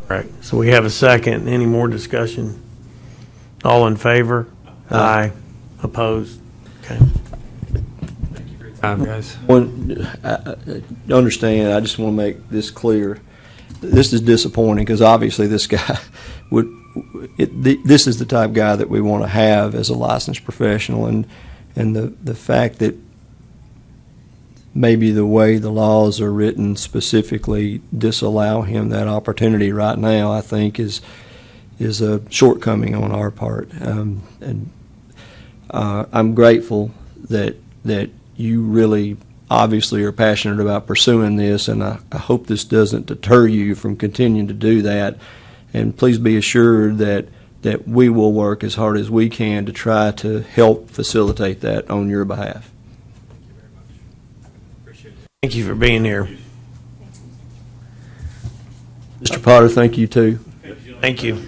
Right. So we have a second. Any more discussion? All in favor? Aye. Opposed? Okay.
Guys.
Understand, I just want to make this clear. This is disappointing because obviously this guy this is the type of guy that we want to have as a licensed professional, and the fact that maybe the way the laws are written specifically disallow him that opportunity right now, I think is a shortcoming on our part. I'm grateful that you really obviously are passionate about pursuing this, and I hope this doesn't deter you from continuing to do that. And please be assured that we will work as hard as we can to try to help facilitate that on your behalf.
Thank you for being here.
Mr. Potter, thank you too.
Thank you.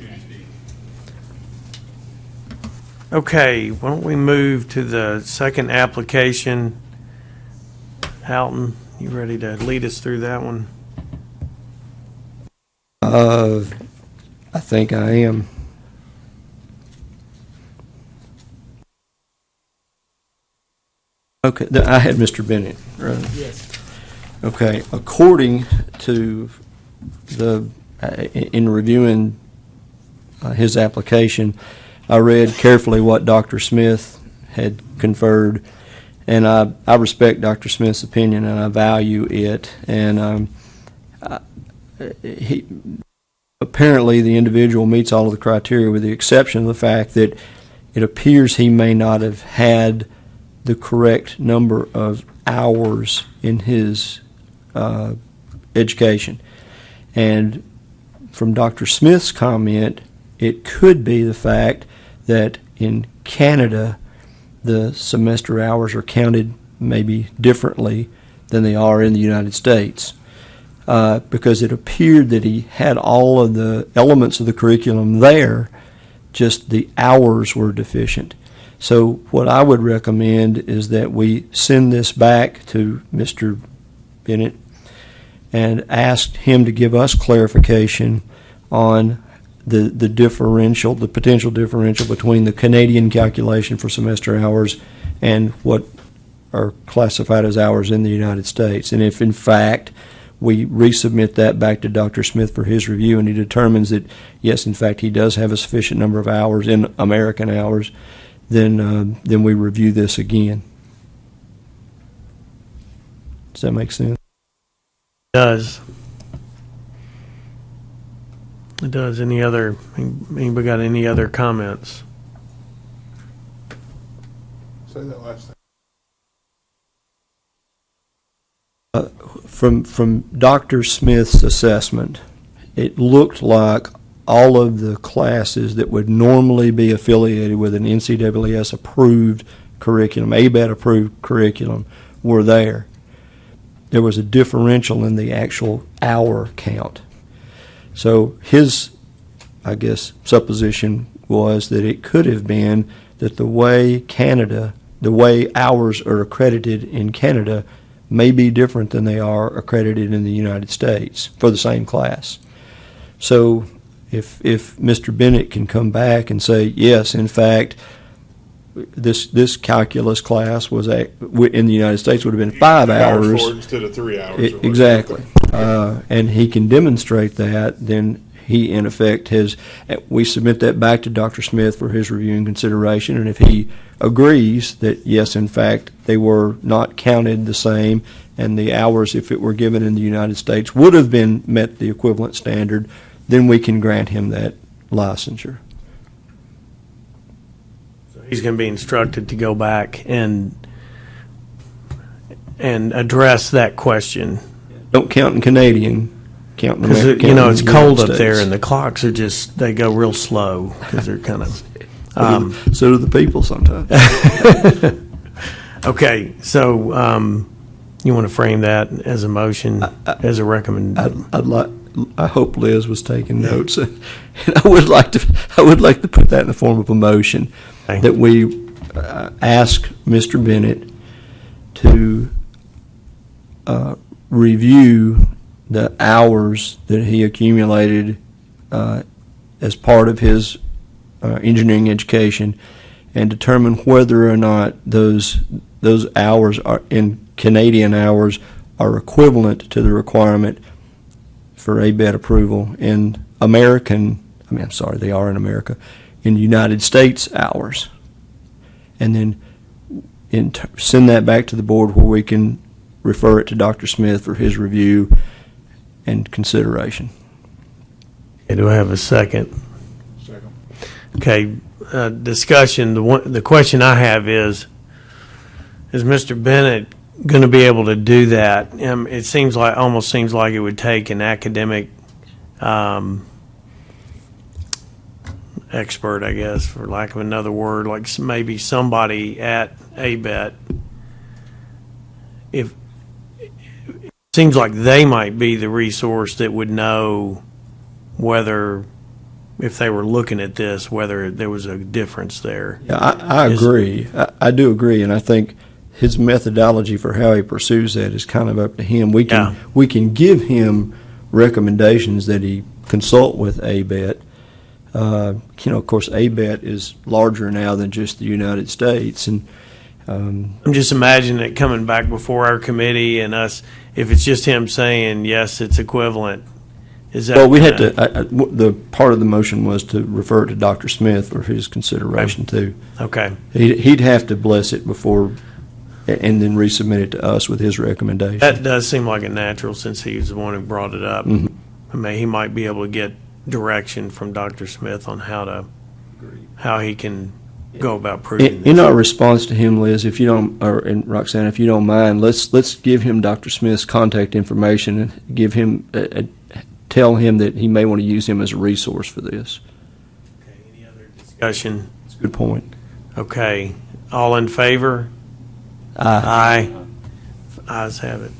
Okay, why don't we move to the second application? Houghton, you ready to lead us through that one?
I think I am. Okay, I had Mr. Bennett, right?
Yes.
Okay, according to in reviewing his application, I read carefully what Dr. Smith had conferred, and I respect Dr. Smith's opinion and I value it. And apparently the individual meets all of the criteria with the exception of the fact that it appears he may not have had the correct number of hours in his education. And from Dr. Smith's comment, it could be the fact that in Canada, the semester hours are counted maybe differently than they are in the United States. Because it appeared that he had all of the elements of the curriculum there, just the hours were deficient. So what I would recommend is that we send this back to Mr. Bennett and ask him to give us clarification on the differential, the potential differential between the Canadian calculation for semester hours and what are classified as hours in the United States. And if in fact we resubmit that back to Dr. Smith for his review and he determines that yes, in fact, he does have a sufficient number of hours in American hours, then we review this again. Does that make sense?
It does. It does. Anybody got any other comments?
Say that last
From
thing.
Dr. Smith's assessment, it looked like all of the classes that would normally be affiliated with an NCAAS approved curriculum, ABET approved curriculum, were there. There was a differential in the actual hour count. So his, I guess, supposition was that it could have been that the way hours are accredited in Canada may be different than they are accredited in the United States for the same class. So if Mr. Bennett can come back and say, yes, in fact, this calculus class was in the United States would have been 5 hours
for it instead of 3 hours.
Exactly. And he can demonstrate that, then he, in effect, we submit that back to Dr. Smith for his review and consideration, and if he agrees that, yes, in fact, they were not counted the same, and the hours, if it were given in the United States, would have met the equivalent standard, then we can grant him that licensure.
He's going to be instructed to go back and address that question.
Don't count in Canadian, count in
Because,
American.
it's cold up there and the clocks are they go real slow because they're kind of.
So do the people sometimes.
Okay, so you want to frame that as a motion, as a recommendation?
I hope Liz was taking notes, and I would like to put that in the form of a motion that we ask Mr. Bennett to review the hours that he accumulated as part of his engineering education and determine whether or not those hours are in Canadian hours are equivalent to the requirement for ABET approval in they are in America, in United States hours. And then send that back to the board where we can refer it to Dr. Smith for his review and consideration.
Okay, do I have a second?
Second.
Okay, discussion. The question I have is Mr. Bennett going to be able to do that? It almost seems like it would take an academic expert, I guess, for lack of another word, like maybe somebody at ABET. It seems like they might be the resource that would know whether, if they were looking at this, whether there was a difference there.
Yeah, I agree. I do agree, and I think his methodology for how he pursues that is kind of up to him. We can give him recommendations that he consult with ABET. Of course, ABET is larger now than just the United States, and
I'm just imagining it coming back before our committee and us. If it's just him saying yes, it's equivalent. Is that?
Well, we had to. The part of the motion was to refer to Dr. Smith for his consideration too.
Okay.
He'd have to bless it before, and then resubmit it to us with his recommendation.
That does seem like a natural since he was the one who brought it up.
Mm-hmm.
he might be able to get direction from Dr. Smith on how he can go about proving this.
In our response to him, Liz, if you don't, and Roxanne, if you don't mind, let's give him Dr. Smith's contact information and give him, tell him that he may want to use him as a resource for this.
Okay, any other discussion?
That's a good point.
Okay, all in favor? Aye. Ayes have it.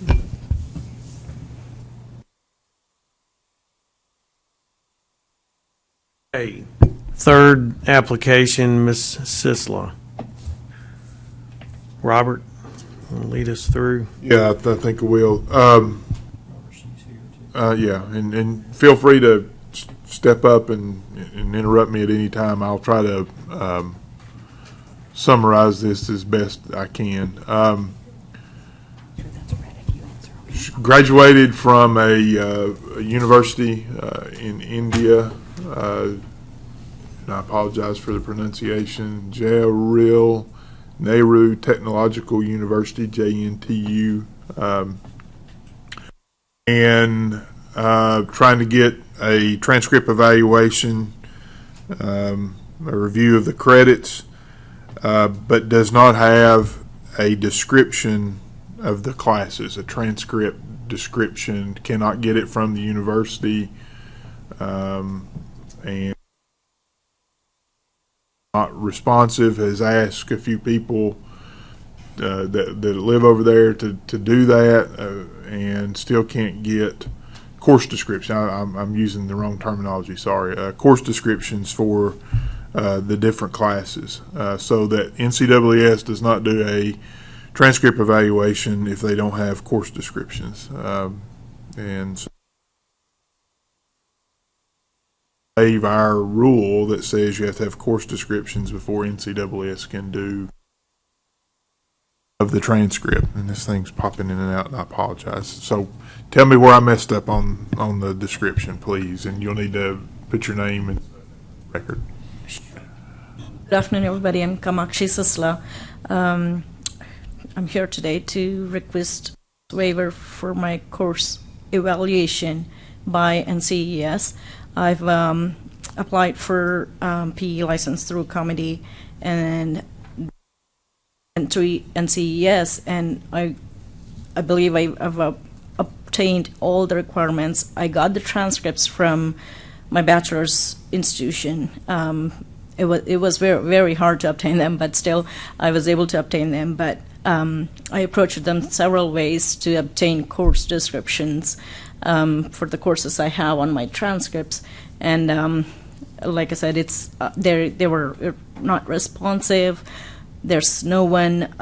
Okay, third application, Ms. Sisla. Robert, wanna lead us through?
Yeah, I think I will. Yeah, and feel free to step up and interrupt me at any time. I'll try to summarize this as best I can.
Sure that's red if you answer.
Graduated from a university in India. And I apologize for the pronunciation. Jawaharlal Nehru Technological University, JNTU. And trying to get a transcript evaluation, a review of the credits, but does not have a description of the classes, a transcript description, cannot get it from the university, and not responsive, has asked a few people that live over there to do that, and still can't get course description. I'm using the wrong terminology, sorry. Course descriptions for the different classes, so that NCAAS does not do a transcript evaluation if they don't have course descriptions. And so waive our rule that says you have to have course descriptions before NCAAS can do of the transcript. And this thing's popping in and out, and I apologize. So tell me where I messed up on the description, please, and you'll need to put your name and record.
Good afternoon, everybody. I'm Kamakshi Sisla. I'm here today to request waiver for my course evaluation by NCES. I've applied for PE license through committee and through NCES, and I believe I've obtained all the requirements. I got the transcripts from my bachelor's institution. It was very, very hard to obtain them, but still I was able to obtain them. But I approached them several ways to obtain course descriptions for the courses I have on my transcripts, and like I said, it's they were not responsive. There's no one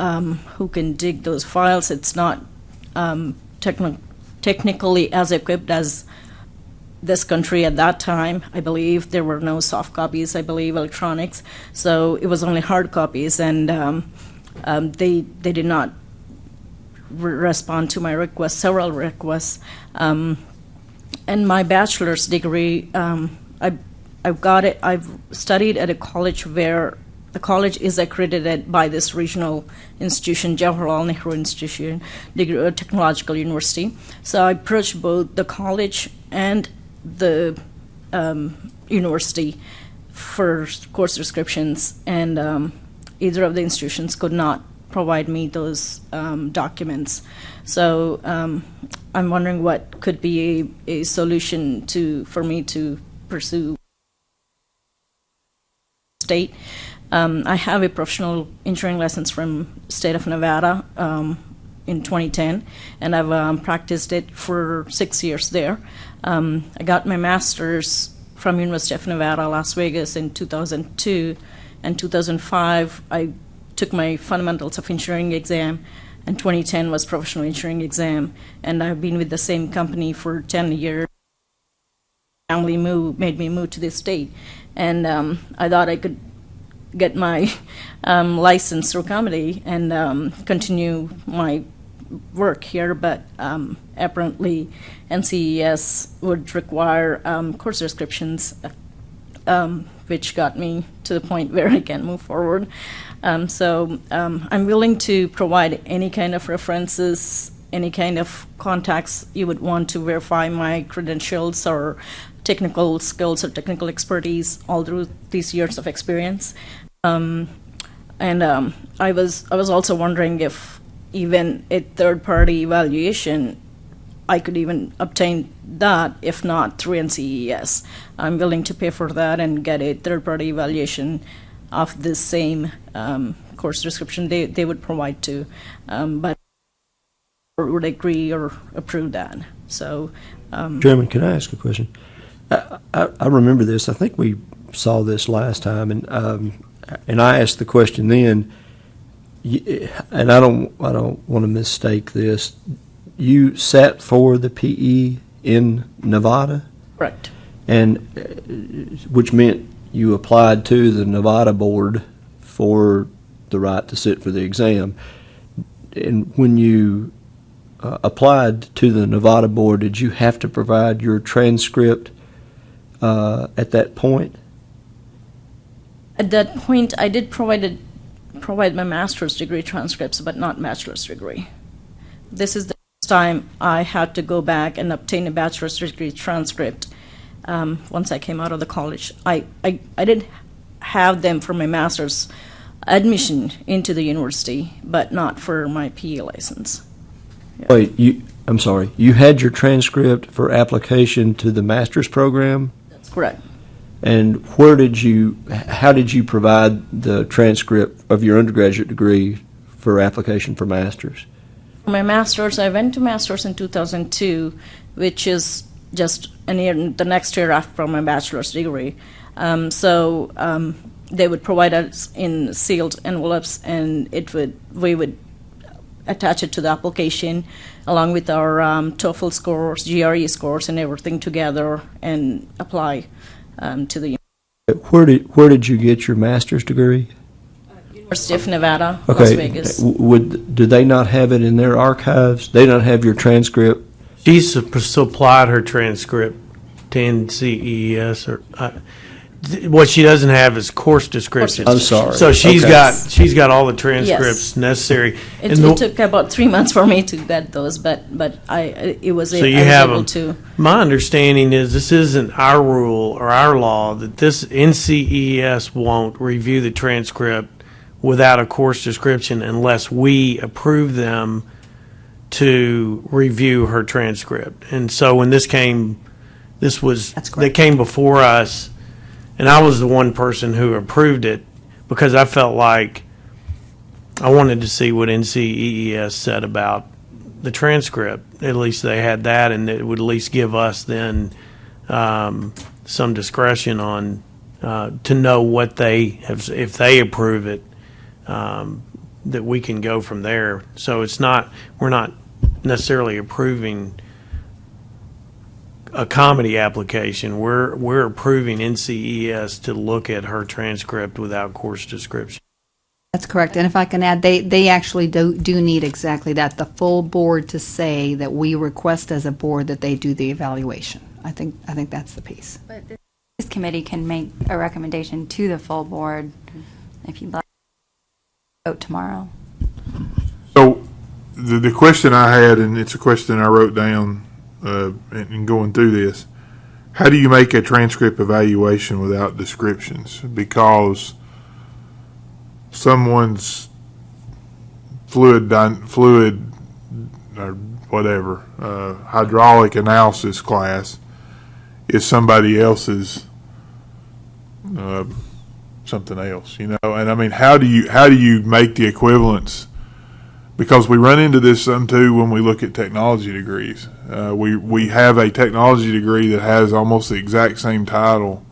who can dig those files. It's not technically as equipped as this country at that time. I believe there were no soft copies, I believe electronics, so it was only hard copies, and they did not respond to my requests, several requests. And my bachelor's degree, I've got it. I've studied at a college where the college is accredited by this regional institution, Jawaharlal Nehru Institution, Technological University. So I approached both the college and the university for course descriptions, and either of the institutions could not provide me those documents. So I'm wondering what could be a solution for me to pursue state. I have a professional engineering license from state of Nevada in 2010, and I've practiced it for 6 years there. I got my master's from University of Nevada, Las Vegas in 2002, and 2005 I took my fundamentals of engineering exam, and 2010 was professional engineering exam, and I've been with the same company for 10 years. Family made me move to this state, and I thought I could get my license through comedy and continue my work here, but apparently NCES would require course descriptions, which got me to the point where I can move forward. So I'm willing to provide any kind of references any kind of contacts you would want to verify my credentials or technical skills or technical expertise all through these years of experience. I was also wondering if even a third-party evaluation, I could even obtain that, if not through NCES. I'm willing to pay for that and get a third-party evaluation of the same course description they would provide to, but would agree or approve that. So,
Chairman, can I ask a question? I remember this. I think we saw this last time, and I asked the question then. And I don't want to mistake this. You sat for the PE in Nevada,
correct.
and which meant you applied to the Nevada board for the right to sit for the exam. And when you applied to the Nevada board, did you have to provide your transcript at that point?
At that point, I did provide my master's degree transcripts, but not bachelor's degree. This is the first time I had to go back and obtain a bachelor's degree transcript once I came out of the college. I did have them for my master's admission into the university, but not for my PE license. Yeah.
Wait, I'm sorry. You had your transcript for application to the master's program?
That's correct.
And how did you provide the transcript of your undergraduate degree for application for master's?
My master's, I went to master's in 2002, which is just the next year after my bachelor's degree. They would provide us in sealed envelopes, and we would attach it to the application along with our TOEFL scores, GRE scores, and everything together, and apply to the
Where did you get your master's degree?
University of Nevada, Las Vegas.
Do they not have it in their archives? They don't have your transcript?
She supplied her transcript to NCES, or what she doesn't have is course descriptions.
I'm sorry.
So she's got all the transcripts necessary.
It took about 3 months for me to get those, but I was able to.
My understanding is this isn't our rule or our law that this NCES won't review the transcript without a course description unless we approve them to review her transcript. And so when they came before us, and I was the one person who approved it because I felt like I wanted to see what NCES said about the transcript. At least they had that, and it would at least give us then some discretion on to know what they have, if they approve it, that we can go from there. So we're not necessarily approving a comedy application. We're approving NCES to look at her transcript without course description.
That's correct. And if I can add, they actually do need exactly that, the full board to say that we request as a board that they do the evaluation. I think that's the piece.
But this committee can make a recommendation to the full board if you'd like to vote tomorrow.
So the question I had, and it's a question I wrote down in going through this, how do you make a transcript evaluation without descriptions? Because someone's fluid or whatever hydraulic analysis class is somebody else's something else, and I mean, how do you make the equivalence? Because we run into this some too when we look at technology degrees. We have a technology degree that has almost the exact same title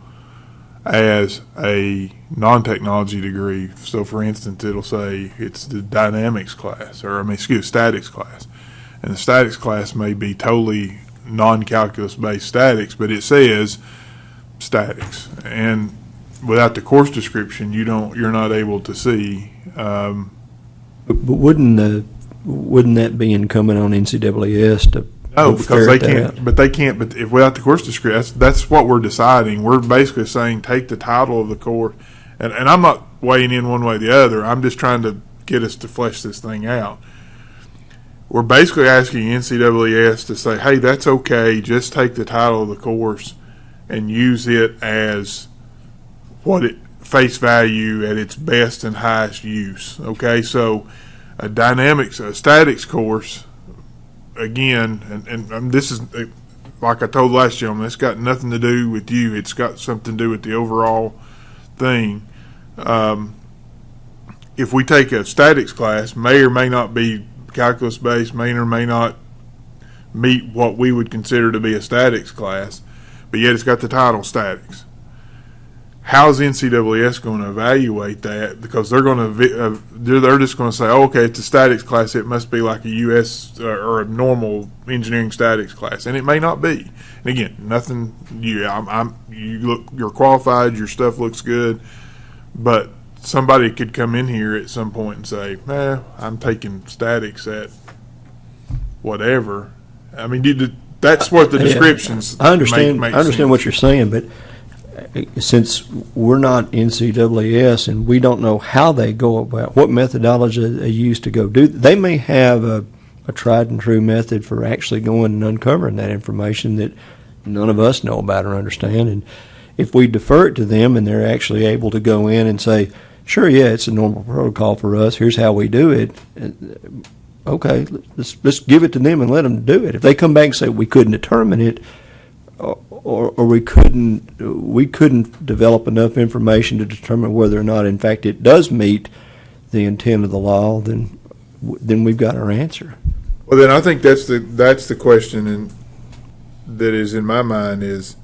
as a non-technology degree. So, for instance, it'll say it's the dynamics class, statics class, and the statics class may be totally non-calculus based statics, but it says statics, and without the course description, you're not able to see.
But wouldn't that be incumbent on NCAAS to?
No, because they can't. But they can't. But if without the course description, that's what we're deciding. We're basically saying take the title of the course, and I'm not weighing in one way or the other. I'm just trying to get us to flesh this thing out. we're basically asking NCAAS to say, hey, that's okay, just take the title of the course and use it as what it face value at its best and highest use. Okay, so a statics course, again, and this is, like I told last gentleman, it's got nothing to do with you. It's got something to do with the overall thing. If we take a statics class, may or may not be calculus based, may or may not meet what we would consider to be a statics class, but yet it's got the title statics. How's NCAAS going to evaluate that? Because they're going to they're just going to say, oh, okay, it's a statics class. It must be like a U.S. Or a normal engineering statics class, and it may not be. And again, nothing. You're qualified. Your stuff looks good, but somebody could come in here at some point and say, I'm taking statics at whatever. I mean, that's what the descriptions
I understand.
make
I understand
sense.
what you're saying, but since we're not NCAAS and we don't know how they go about what methodology they use to go do, they may have a tried and true method for actually going and uncovering that information that none of us know about or understand. And if we defer it to them and they're actually able to go in and say, sure, yeah, it's a normal protocol for us, here's how we do it, okay, let's give it to them and let them do it. If they come back and say we couldn't determine it, or we couldn't develop enough information to determine whether or not, in fact, it does meet the intent of the law, then we've got our answer.
Well, then I think that's the question that is in my mind is,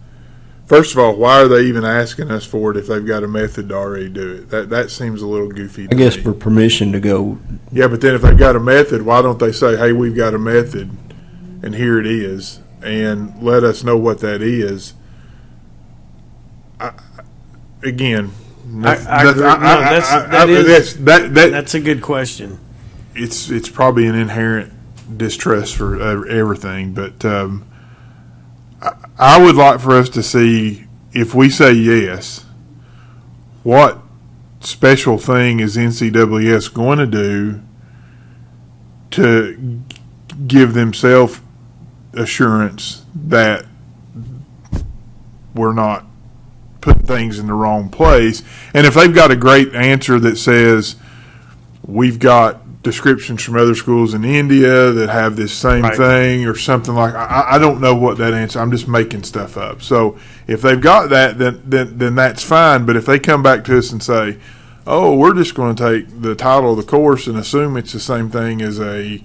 first of all, why are they even asking us for it if they've got a method to already do it? That seems a little goofy to
I guess
me.
for permission to go.
Yeah, but then if they've got a method, why don't they say, hey, we've got a method, and here it is, and let us know what that is? Again,
I agree. That's a good question.
It's probably an inherent distrust for everything, but I would like for us to see, if we say yes, what special thing is NCAAS going to do to give themselves assurance that we're not putting things in the wrong place. And if they've got a great answer that says we've got descriptions from other schools in India that have this same thing or something like, I don't know what that answer, I'm just making stuff up. So if they've got that, then that's fine. But if they come back to us and say, oh, we're just going to take the title of the course and assume it's the same thing as a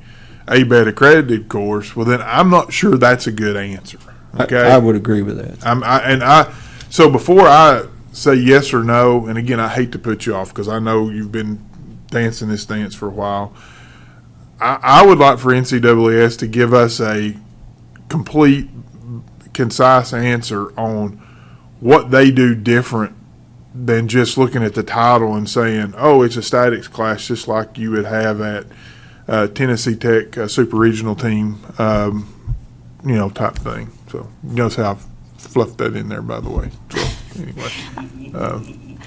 ABET accredited course, well, then I'm not sure that's a good answer. Okay,
I would agree with that.
So before I say yes or no, and again, I hate to put you off because I know you've been dancing this dance for a while. I would like for NCAAS to give us a complete, concise answer on what they do different than just looking at the title and saying, oh, it's a statics class just like you would have at Tennessee Tech super regional team, type thing. So you notice how I've fluffed that in there, by the way. So anyway.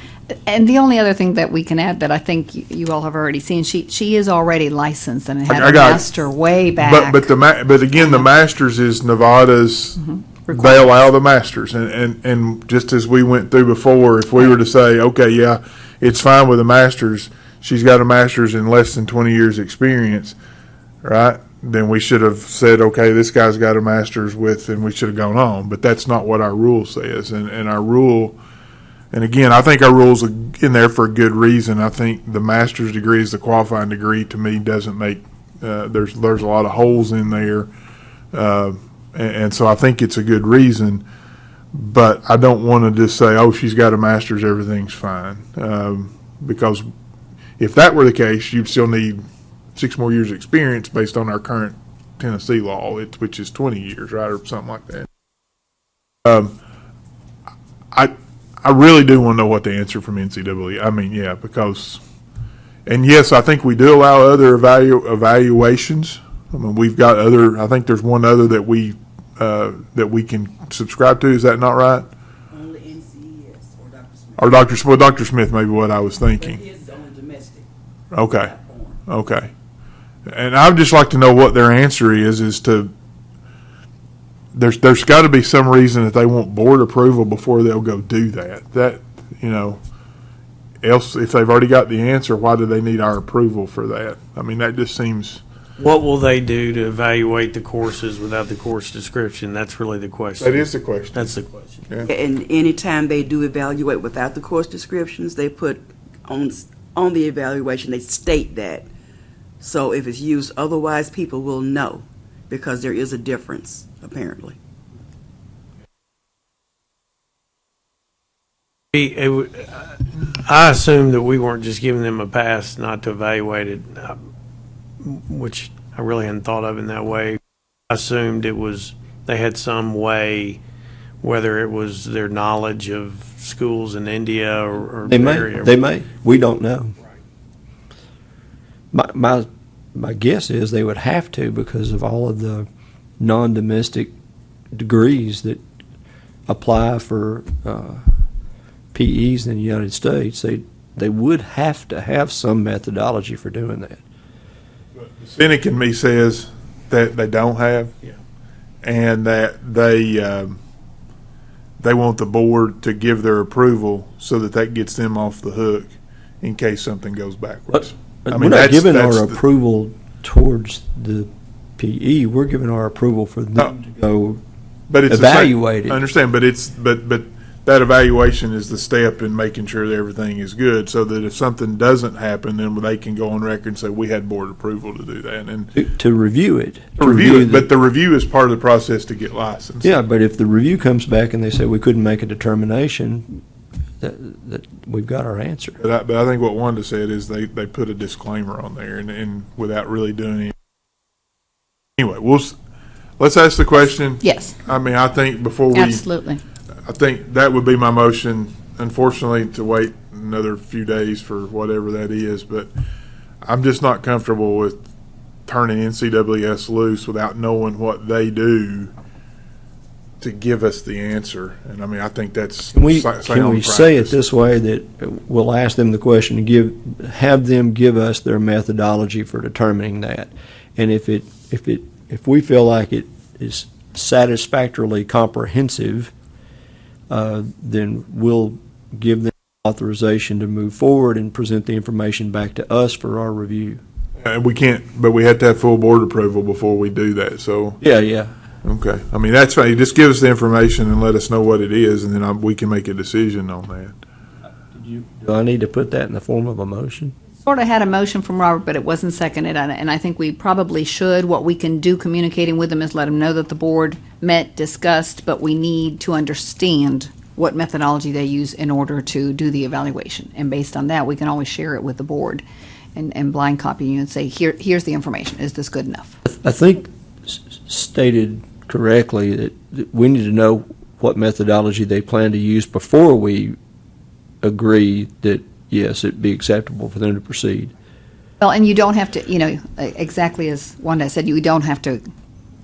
And the only other thing that we can add that I think you all have already seen, she is already licensed and had a master way back.
But again, the masters is Nevada's. They allow the masters, and just as we went through before, if we were to say, okay, yeah, it's fine with the masters, she's got a master's in less than 20 years experience, right? Then we should have said, okay, this guy's got a master's with, and we should have gone on. But that's not what our rule says, and our rule. And again, I think our rules are in there for a good reason. I think the master's degree is the qualifying degree. To me, doesn't make there's a lot of holes in there, and so I think it's a good reason. But I don't want to just say, oh, she's got a master's, everything's fine, because if that were the case, you'd still need 6 more years experience based on our current Tennessee law, which is 20 years, right, or something like that. I really do want to know what the answer from NCAA. I mean, yeah, because, and yes, I think we do allow other evaluations. I mean, we've got other. I think there's one other that we can subscribe to. Is that not right?
Only NCES or Dr. Smith.
Or Dr. Smith. Dr. Smith, maybe what I was thinking.
But his is only domestic.
Okay. Okay. And I'd just like to know what their answer is to, there's got to be some reason that they want board approval before they'll go do that. That, else, if they've already got the answer, why do they need our approval for that? I mean, that just seems.
What will they do to evaluate the courses without the course description? That's really the question.
That is the question.
That's the question.
Yeah.
And anytime they do evaluate without the course descriptions, they put on the evaluation, they state that. So if it's used otherwise, people will know, because there is a difference, apparently.
I assumed that we weren't just giving them a pass not to evaluate it, which I really hadn't thought of in that way. I assumed it was they had some way, whether it was their knowledge of schools in India or
They may.
area.
They may. We don't know. My guess is they would have to, because of all of the non-domestic degrees that apply for PEs in the United States. They would have to have some methodology for doing that.
The cynic in me says that they don't have, and that they want the board to give their approval so that gets them off the hook in case something goes backwards.
But we're not giving our approval towards the PE. We're giving our approval for them to go evaluate it.
I understand, but that evaluation is the step in making sure that everything is good, so that if something doesn't happen, then they can go on record and say, we had board approval to do that. And
to review it.
But the review is part of the process to get licensed.
Yeah, but if the review comes back and they say we couldn't make a determination, that we've got our answer.
But I think what Wanda said is they put a disclaimer on there and without really doing anything. Anyway, let's ask the question.
Yes.
I mean, I think before we.
Absolutely.
I think that would be my motion, unfortunately, to wait another few days for whatever that is. But I'm just not comfortable with turning NCWS loose without knowing what they do to give us the answer. And I mean, I think that's
Can we
sound
say it
practice.
this way, that we'll ask them the question and have them give us their methodology for determining that, and if we feel like it is satisfactorily comprehensive, then we'll give them authorization to move forward and present the information back to us for our review.
And we can't, but we have to have full board approval before we do that. So
Yeah.
okay, I mean that's fine. Just give us the information and let us know what it is, and then we can make a decision on that.
Do I need to put that in the form of a motion?
Sort of had a motion from Robert, but it wasn't seconded, and I think we probably should. What we can do communicating with them is let them know that the board met, discussed, but we need to understand what methodology they use in order to do the evaluation. And based on that, we can always share it with the board and blind copy you and say, here's the information. Is this good enough?
I think stated correctly that we need to know what methodology they plan to use before we agree that, yes, it'd be acceptable for them to proceed.
Well, and you don't have to, exactly as Wanda said, you don't have to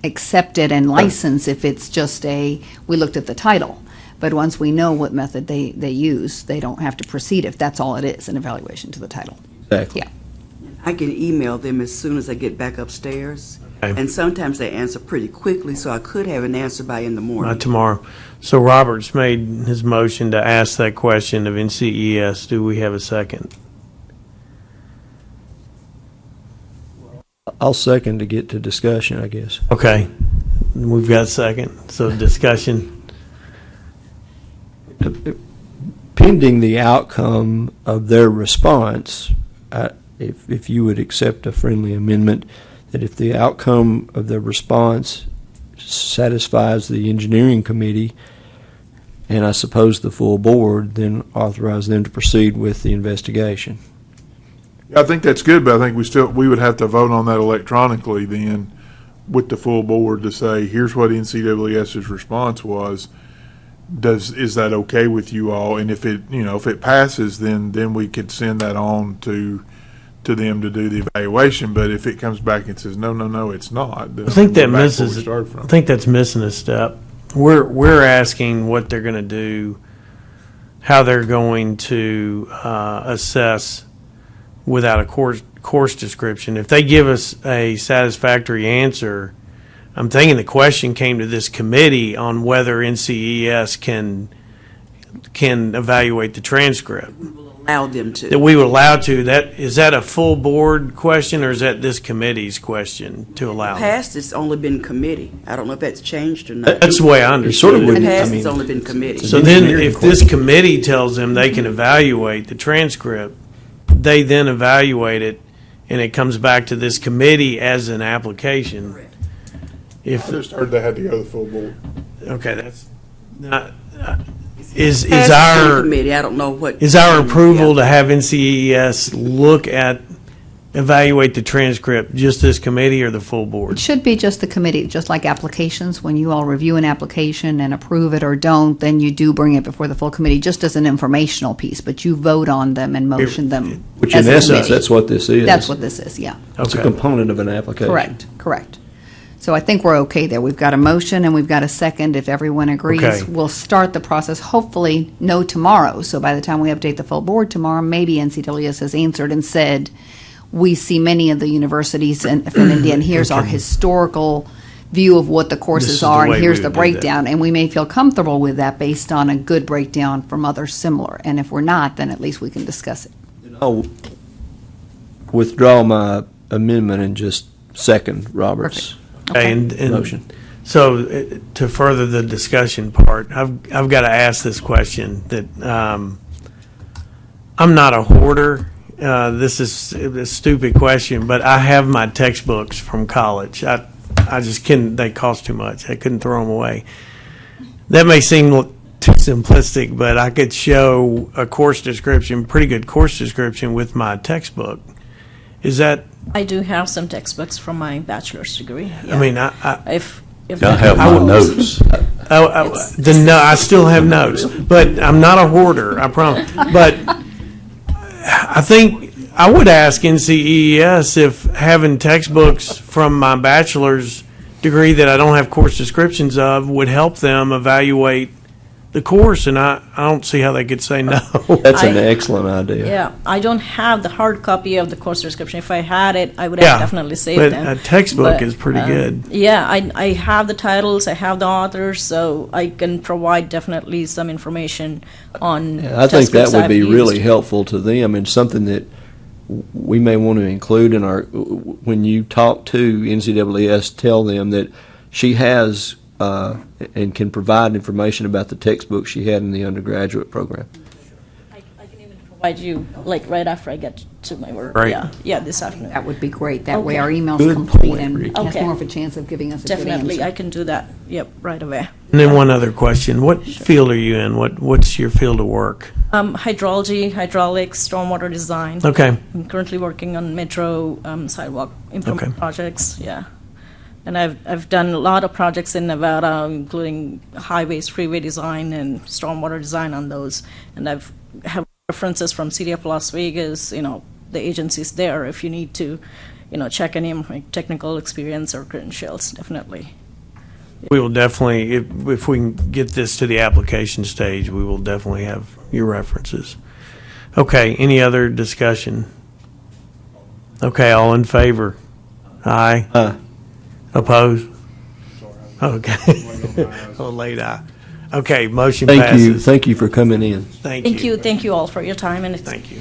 accept it and license if it's just we looked at the title. But once we know what method they use, they don't have to proceed if that's all it is, an evaluation to the title.
Exactly.
Yeah.
I can email them as soon as I get back upstairs.
Okay.
And sometimes they answer pretty quickly, so I could have an answer by in the morning.
Tomorrow. So Robert's made his motion to ask that question of NCES. Do we have a second?
I'll second to get to discussion, I guess.
Okay. We've got a second. So discussion.
Pending the outcome of their response, if you would accept a friendly amendment, that if the outcome of their response satisfies the engineering committee, and I suppose the full board, then authorize them to proceed with the investigation.
I think that's good, but I think we would have to vote on that electronically then with the full board to say, here's what NCWS's response was. Is that okay with you all? And if it passes, then we could send that on to them to do the evaluation. But if it comes back and says no, it's not. Then
I think that
we're back where we
misses.
started from.
I think that's missing a step. We're asking what they're going to do, how they're going to assess without a course description. If they give us a satisfactory answer, I'm thinking the question came to this committee on whether NCES can evaluate the transcript.
Allow them to.
That we were allowed to. Is that a full board question, or is that this committee's question to allow?
Past, it's only been committee. I don't know if that's changed or not.
That's the way I understood
sort of
it.
would-
In the past,
I mean,
it's only been committee.
So then, if this committee tells them they can evaluate the transcript, they then evaluate it, and it comes back to this committee as an application. If,
I just heard they had to go to the full board.
okay, that's not, is
Past, it's been
our,
committee. I don't know what.
is our approval to have NCES look at, evaluate the transcript, just this committee or the full
It
board?
should be just the committee, just like applications. When you all review an application and approve it or don't, then you do bring it before the full committee, just as an informational piece, but you vote on them and motion them.
Which
as
in
a
essence,
committee.
that's what this is.
That's what this is, yeah.
It's a
Okay.
component of an application.
Correct. So I think we're okay there. We've got a motion and we've got a second. If everyone agrees,
Okay.
we'll start the process, hopefully no tomorrow. So by the time we update the full board tomorrow, maybe NCWS has answered and said, we see many of the universities from India, and here's our historical view of what the
This
courses
is the
are,
way
and here's
we
the
would do that.
breakdown. And we may feel comfortable with that based on a good breakdown from others similar. And if we're not, then at least we can discuss it.
I'll withdraw my amendment and just second Robert's
Okay, and
motion.
so to further the discussion part, I've got to ask this question that I'm not a hoarder. This is a stupid question, but I have my textbooks from college. I just couldn't. They cost too much. I couldn't throw them away. That may seem too simplistic, but I could show a course description, pretty good course description, with my textbook. Is that?
I do have some textbooks from my bachelor's degree.
I mean, I
If
I
that
have my
helps.
notes.
I still have notes, but I'm not a hoarder, I promise. But I think I would ask NCES if having textbooks from my bachelor's degree that I don't have course descriptions of would help them evaluate the course, and I don't see how they could say no.
That's an
I-
excellent idea.
Yeah, I don't have the hard copy of the course description. If I had it, I would
Yeah,
have definitely saved
but
them.
a textbook
But,
is pretty good.
Yeah, I have the titles, I have the authors, so I can provide definitely some information on
I think that
textbooks
would
I've
be really
used.
helpful to them, and something that we may want to include in our, when you talk to NCAAS, tell them that she has and can provide information about the textbook she had in the undergraduate program.
I can even provide you, like, right after I get to my work.
Great.
Yeah, this afternoon.
That would be great. That way
Okay.
our email's
Good
complete
point,
and
Ricky.
has
Okay.
more of a chance of giving us a good
Definitely, I
answer.
can do that, right away.
And then one other question: what field are you in? What's your field of work?
Hydrology, hydraulics, stormwater design.
Okay.
I'm currently working on metro sidewalk improvement
Okay.
projects. Yeah, and I've done a lot of projects in Nevada, including highways, freeway design, and stormwater design on those. And I've have references from City of Las Vegas. The agencies there. If you need to, check any of my technical experience or credentials, definitely.
We will definitely, if we can get this to the application stage, we will definitely have your references. Okay, any other discussion? Okay, all in favor? Aye. Opposed? Okay. Oh, late aye. Okay, motion passes.
Thank you for coming in.
Thank you.
Thank you all for your time, and
Thank you.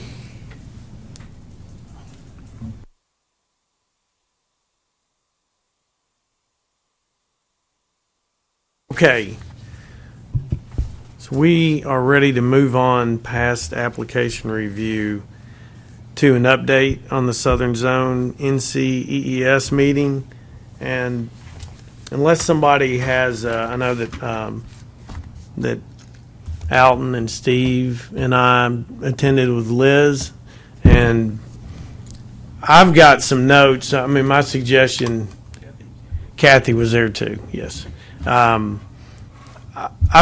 Okay. So we are ready to move on past application review to an update on the Southern Zone NCEES meeting. And unless somebody has, I know that that Alton and Steve and I attended with Liz, and I've got some notes. I mean, my suggestion, Kathy was there too, yes. I've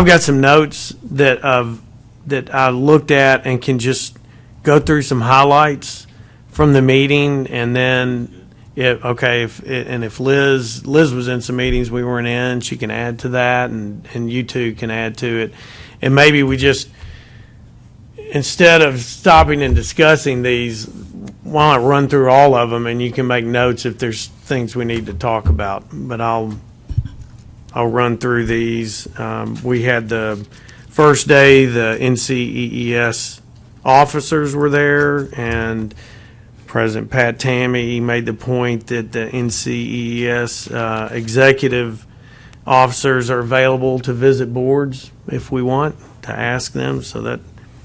got some notes that I looked at and can just go through some highlights from the meeting, and then if Liz was in some meetings we weren't in, she can add to that, and you two can add to it, and maybe we just, instead of stopping and discussing these, why not run through all of them, and you can make notes if there's things we need to talk about. But I'll run through these. We had the first day, the NCEES officers were there, and President Pat Tammy made the point that the NCEES executive officers are available to visit boards if we want to ask them. So that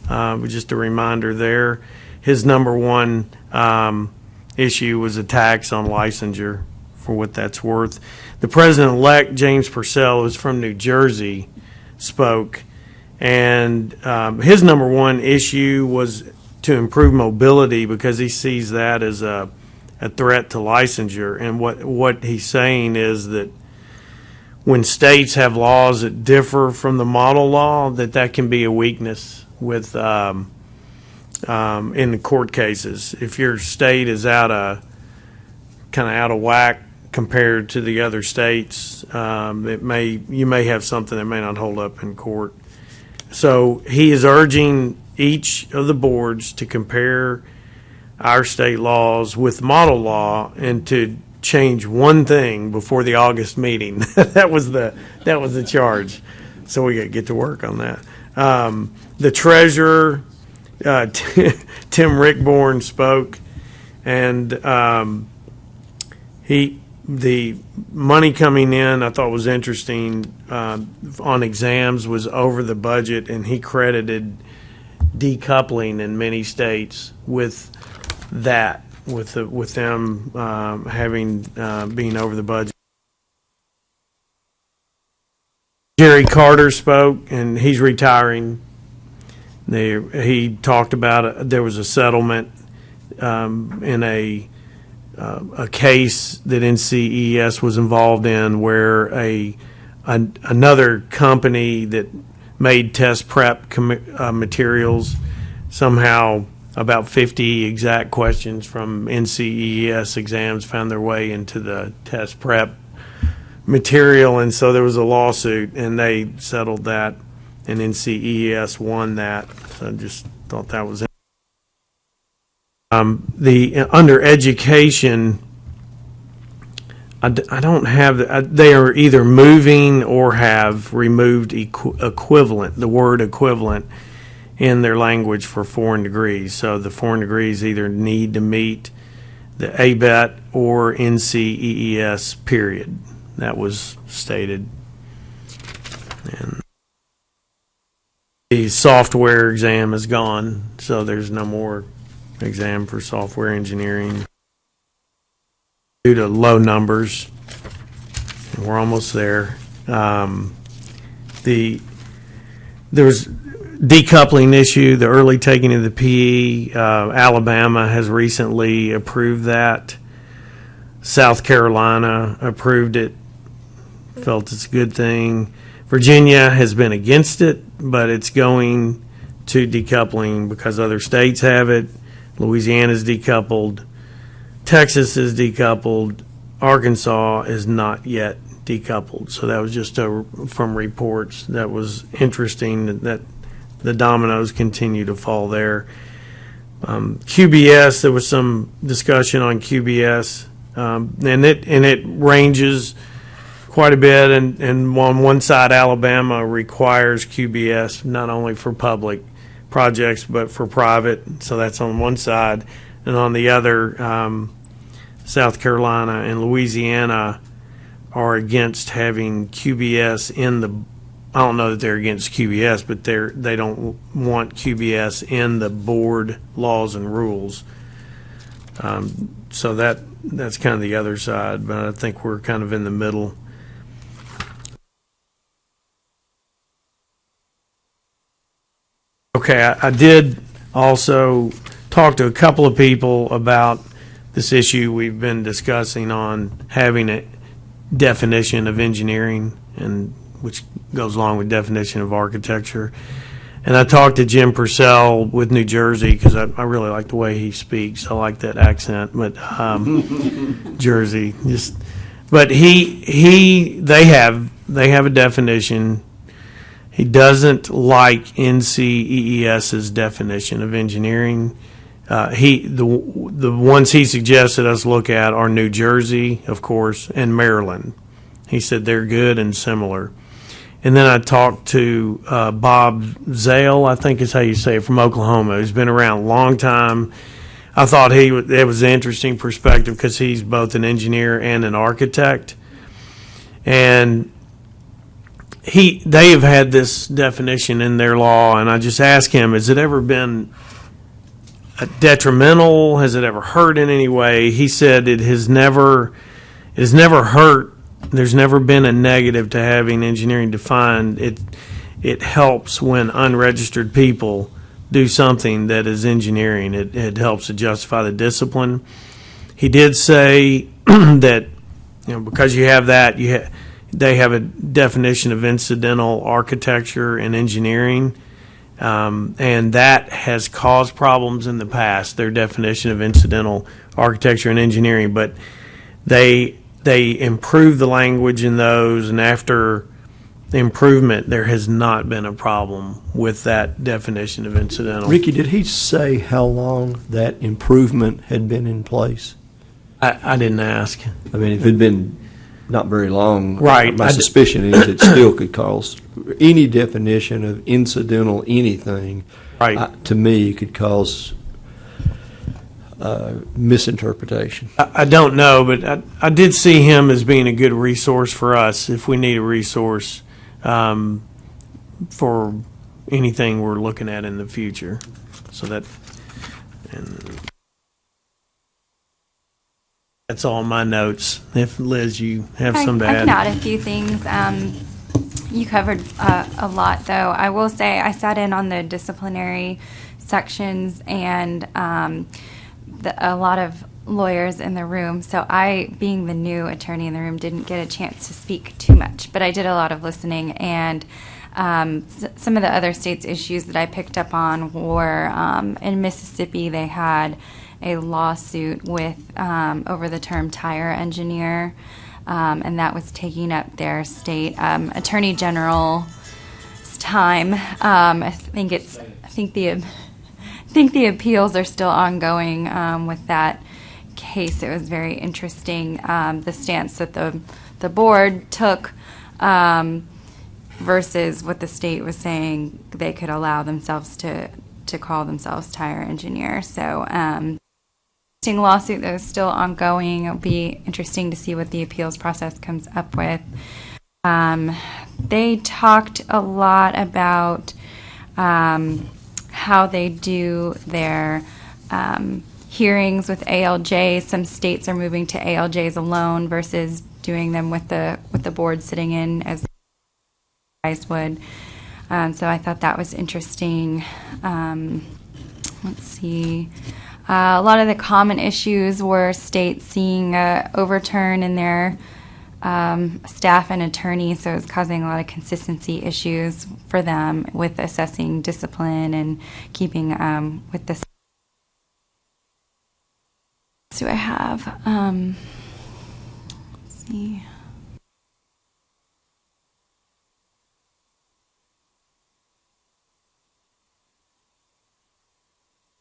was just a reminder there. His number one issue was a tax on licensure, for what that's worth. The president-elect, James Purcell, who's from New Jersey, spoke, and his number one issue was to improve mobility, because he sees that as a threat to licensure. And what he's saying is that when states have laws that differ from the model law, that can be a weakness with in the court cases. If your state is kind of out of whack compared to the other states, you may have something that may not hold up in court. So he is urging each of the boards to compare our state laws with model law and to change one thing before the August meeting. that was the charge. So we got to get to work on that. The treasurer, Tim Rickborn, spoke, and the money coming in, I thought was interesting, on exams was over the budget, and he credited decoupling in many states with that, with them being over the budget. Jerry Carter spoke, and he's retiring. He talked about there was a settlement in a case that NCES was involved in, where another company that made test prep materials, somehow about 50 exact questions from NCES exams found their way into the test prep material, and so there was a lawsuit, and they settled that, and NCES won that. So I just thought that was under education. I don't have. They are either moving or have removed equivalent, the word equivalent, in their language for foreign degrees. So the foreign degrees either need to meet the ABET or NCEES, period. That was stated. And the software exam is gone, so there's no more exam for software engineering due to low numbers. We're almost there. There was decoupling issue, the early taking of the PE. Alabama has recently approved that. South Carolina approved it, felt it's a good thing. Virginia has been against it, but it's going to decoupling because other states have it. Louisiana's decoupled. Texas is decoupled. Arkansas is not yet decoupled. So that was just from reports. That was interesting that the dominoes continue to fall there. QBS, there was some discussion on QBS, and it ranges quite a bit. And on one side, Alabama requires QBS not only for public projects but for private. So that's on one side, and on the other, South Carolina and Louisiana are against having QBS in the. I don't know that they're against QBS, but they don't want QBS in the board laws and rules. So that's kind of the other side, but I think we're kind of in the middle. Okay, I did also talk to a couple of people about this issue we've been discussing on having a definition of engineering, and which goes along with definition of architecture. And I talked to Jim Purcell with New Jersey because I really like the way he speaks. I like that accent, but Jersey just. But they have a definition. He doesn't like NCEES's definition of engineering. The ones he suggested us look at are New Jersey, of course, and Maryland. He said they're good and similar. And then I talked to Bob Zale, I think is how you say it, from Oklahoma, who's been around a long time. I thought it was an interesting perspective because he's both an engineer and an architect. And they have had this definition in their law, and I just asked him, has it ever been detrimental? Has it ever hurt in any way? He said it has never hurt. There's never been a negative to having engineering defined. It helps when unregistered people do something that is engineering. It helps to justify the discipline. He did say that because you have that, they have a definition of incidental architecture and engineering, and that has caused problems in the past. Their definition of incidental architecture and engineering, but they improved the language in those, and after improvement, there has not been a problem with that definition of incidental.
Ricky, did he say how long that improvement had been in place?
I didn't ask.
I mean, if it had been not very long,
right?
My suspicion is it still could cause any definition of incidental anything.
Right.
To me, could cause misinterpretation.
I don't know, but I did see him as being a good resource for us if we need a resource for anything we're looking at in the future. So that's all my notes. If Liz, you have some to add.
I can add a few things. You covered a lot, though. I will say I sat in on the disciplinary sections and a lot of lawyers in the room. So I, being the new attorney in the room, didn't get a chance to speak too much, but I did a lot of listening. And some of the other states' issues that I picked up on were in Mississippi, they had a lawsuit with over the term tire engineer, and that was taking up their state attorney general's time. I think the appeals are still ongoing with that case. It was very interesting, the stance that the board took versus what the state was saying they could allow themselves to call themselves tire engineer. So interesting lawsuit that is still ongoing. It'll be interesting to see what the appeals process comes up with. They talked a lot about how they do their hearings with ALJs. Some states are moving to ALJs alone versus doing them with the board sitting in as guys would. So I thought that was interesting. Let's see. A lot of the common issues were states seeing overturn in their staff and attorneys, so it's causing a lot of consistency issues for them with assessing discipline and keeping with the. Do I have? Let's see.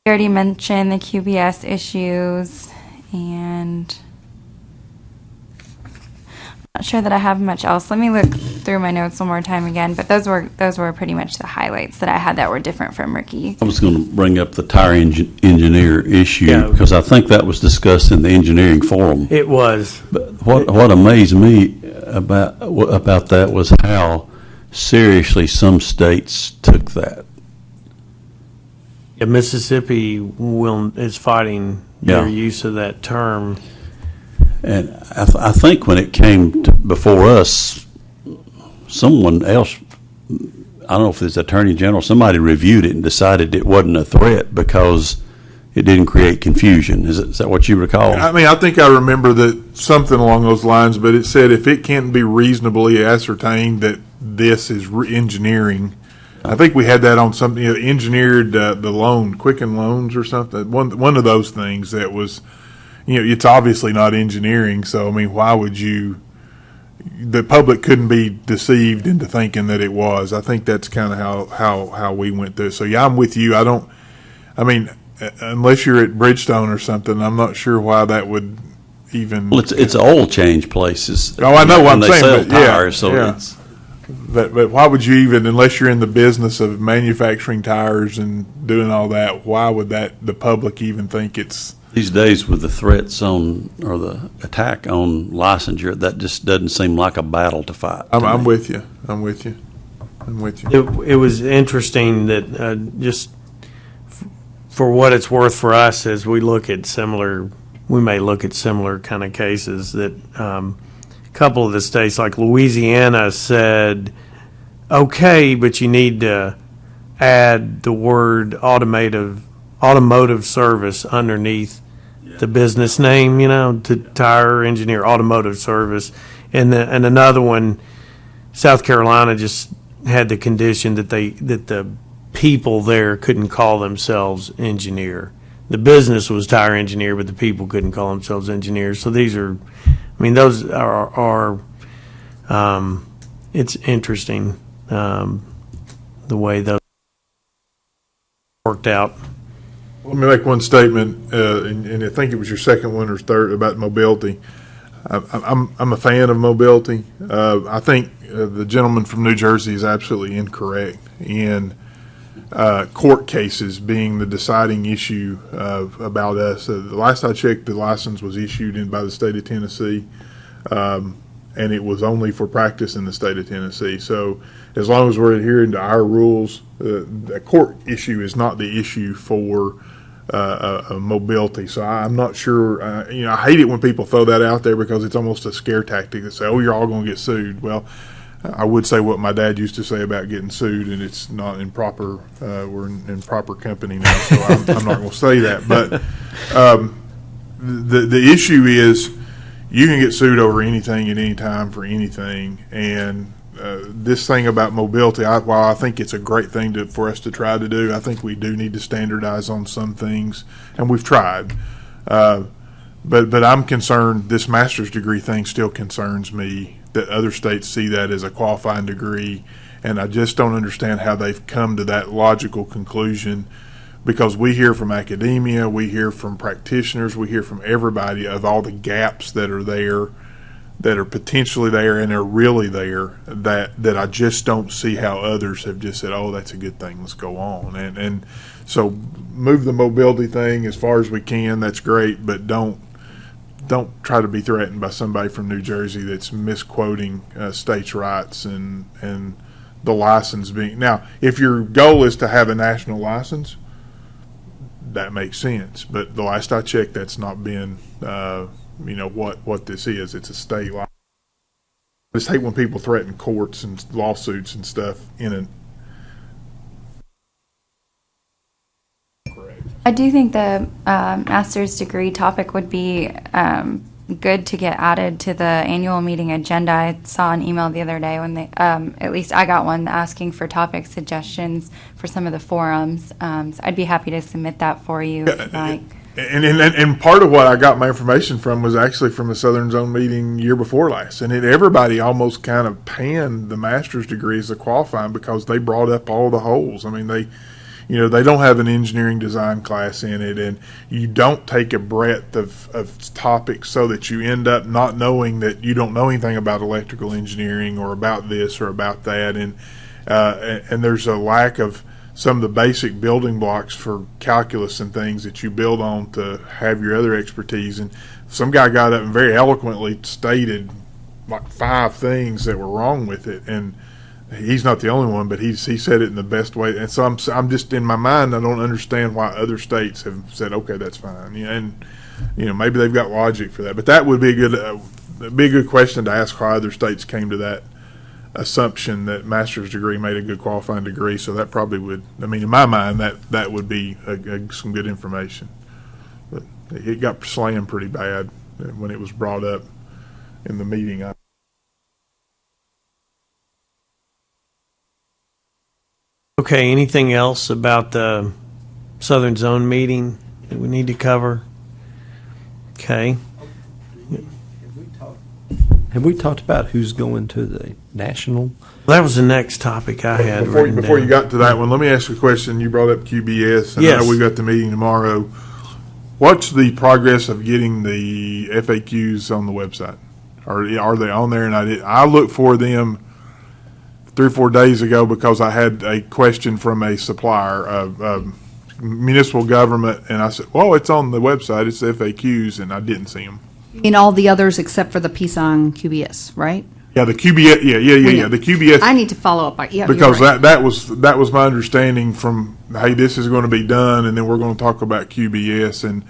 I already mentioned the QBS issues, and I'm not sure that I have much else. Let me look through my notes one more time again, but those were pretty much the highlights that I had that were different from Ricky.
I was going to bring up the tire engineer issue because I think that was discussed in the engineering forum.
It was.
But what amazed me about that was how seriously some states took that.
Yeah, Mississippi is fighting their use of that term.
And I think when it came before us, someone else, I don't know if it's Attorney General, somebody reviewed it and decided it wasn't a threat because it didn't create confusion. Is that what you recall?
I mean, I think I remember that something along those lines, but it said if it can't be reasonably ascertained that this is engineering. I think we had that on something, engineered the loan, Quicken Loans or something. One of those things that was, it's obviously not engineering. So, I mean, why would you? The public couldn't be deceived into thinking that it was. I think that's kind of how we went through. So, yeah, I'm with you. unless you're at Bridgestone or something, I'm not sure why that would even.
Well, it's oil change places.
Oh, I know what I'm
they
saying,
sell
but yeah,
tires, so
yeah.
it's.
But why would you even, unless you're in the business of manufacturing tires and doing all that, why would the public even think it's?
These days, with the threats on or the attack on licensure, that just doesn't seem like a battle to fight.
I'm with you. I'm with you.
It was interesting that just for what it's worth for us, as we look at we may look at similar kind of cases that a couple of the states like Louisiana said, okay, but you need to add the word automotive service underneath the business name, to tire engineer automotive service. And another one, South Carolina just had the condition that the people there couldn't call themselves engineer. The business was tire engineer, but the people couldn't call themselves engineers. So these are, those are it's interesting the way those worked out.
Let me make one statement, and I think it was your second one or third about mobility. I'm a fan of mobility. I think the gentleman from New Jersey is absolutely incorrect in court cases being the deciding issue about us. The last I checked, the license was issued by the state of Tennessee, and it was only for practice in the state of Tennessee. So as long as we're adhering to our rules, the court issue is not the issue for mobility. So I'm not sure. I hate it when people throw that out there because it's almost a scare tactic to say, "Oh, you're all going to get sued." Well, I would say what my dad used to say about getting sued, and it's not in proper. We're in proper company now, so I'm not going to say that. But the issue is you can get sued over anything at any time for anything, and this thing about mobility, while I think it's a great thing for us to try to do, I think we do need to standardize on some things, and we've tried. But I'm concerned this master's degree thing still concerns me, that other states see that as a qualifying degree, and I just don't understand how they've come to that logical conclusion, because we hear from academia, we hear from practitioners, we hear from everybody of all the gaps that are there, that are potentially there and are really there, that I just don't see how others have just said, oh, that's a good thing, let's go on. And so move the mobility thing as far as we can, that's great, but don't try to be threatened by somebody from New Jersey that's misquoting states' rights and the license being. Now, if your goal is to have a national license, that makes sense. But the last I checked, that's not been what this is. It's a state license. I just hate when people threaten courts and lawsuits and stuff
I do think the master's degree topic would be good to get added to the annual meeting agenda. I saw an email the other day when they, at least I got one asking for topic suggestions for some of the forums. So I'd be happy to submit that for you.
And part of what I got my information from was actually from the Southern Zone meeting year before last, and everybody almost kind of panned the master's degree as a qualifying because they brought up all the holes. I mean, they don't have an engineering design class in it, and you don't take a breadth of topics so that you end up not knowing that you don't know anything about electrical engineering or about this or about that, and there's a lack of some of the basic building blocks for calculus and things that you build on to have your other expertise. And some guy got up and very eloquently stated like 5 things that were wrong with it, and he's not the only one, but he said it in the best way. And so I'm just, in my mind, I don't understand why other states have said, okay, that's fine. And maybe they've got logic for that. But that would be a good question to ask why other states came to that assumption that master's degree made a good qualifying degree. So that probably would, in my mind, that would be some good information. But it got slammed pretty bad when it was brought up in the meeting.
Okay, anything else about the Southern Zone meeting that we need to cover? Okay.
Have we talked about who's going to the national?
That was the next topic I had.
Before
written
you
down.
got to that one, let me ask you a question. You brought up QBS, and I
Yes.
know we've got the meeting tomorrow. What's the progress of getting the FAQs on the website? Are they on there? And I looked for them 3 or 4 days ago because I had a question from a supplier of municipal government, and I said, "Well, it's on the website. It's FAQs," and I didn't see them.
In all the others except for the piece on QBS, right?
Yeah, the QBS. Yeah. The QBS.
I need to follow up. Yeah, you're
Because
right.
that was my understanding from, hey, this is going to be done, and then we're going to talk about QBS. And,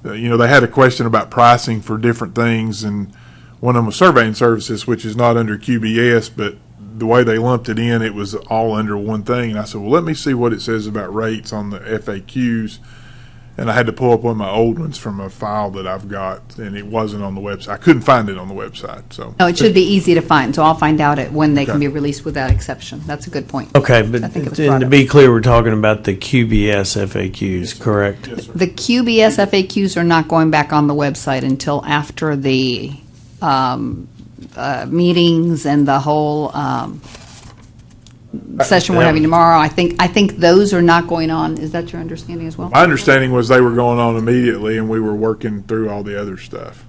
they had a question about pricing for different things, and one of them was surveying services, which is not under QBS, but the way they lumped it in, it was all under one thing. And I said, well, let me see what it says about rates on the FAQs. And I had to pull up one of my old ones from a file that I've got, and it wasn't on the website. I couldn't find it on the website, so.
No, it should be easy to find, so I'll find out when they can
Okay.
be released without exception. That's a good point.
Okay,
I
but
think it was
and
brought
to
up.
be clear, we're talking about the QBS FAQs, correct?
Yes, sir.
The QBS FAQs are not going back on the website until after the meetings and the whole session we're having tomorrow. I think those are not going on. Is that your understanding as well?
My understanding was they were going on immediately, and we were working through all the other stuff.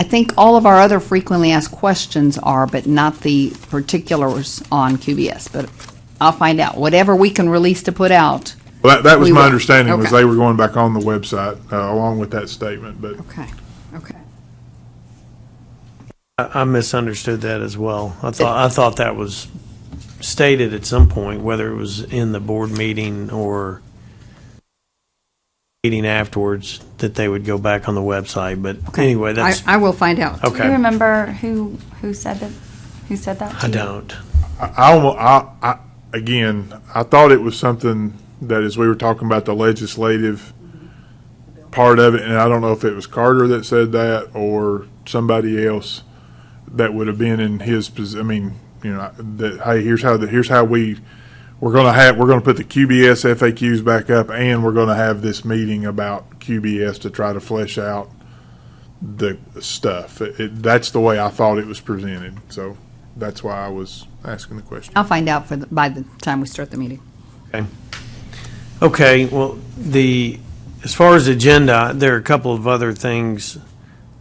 I think all of our other frequently asked questions are, but not the particulars on QBS. But I'll find out. Whatever we can release to put out.
Well, that was
We
my
will.
understanding, was
Okay.
they were going back on the website along with that statement, but
Okay. Okay.
I misunderstood that as well. I thought that was stated at some point, whether it was in the board meeting or meeting afterwards, that they would go back on the website. But anyway, that's,
I will find out.
Do you
okay.
remember who said that? Who said that? To
I
you?
don't.
again, I thought it was something that, as we were talking about the legislative part of it, and I don't know if it was Carter that said that or somebody else that would have been in his position. I mean, that, hey, here's how we're going to put the QBS FAQs back up, and we're going to have this meeting about QBS to try to flesh out the stuff. That's the way I thought it was presented, so that's why I was asking the question.
I'll find out by the time we start the meeting.
Okay, well, as far as agenda, there are a couple of other things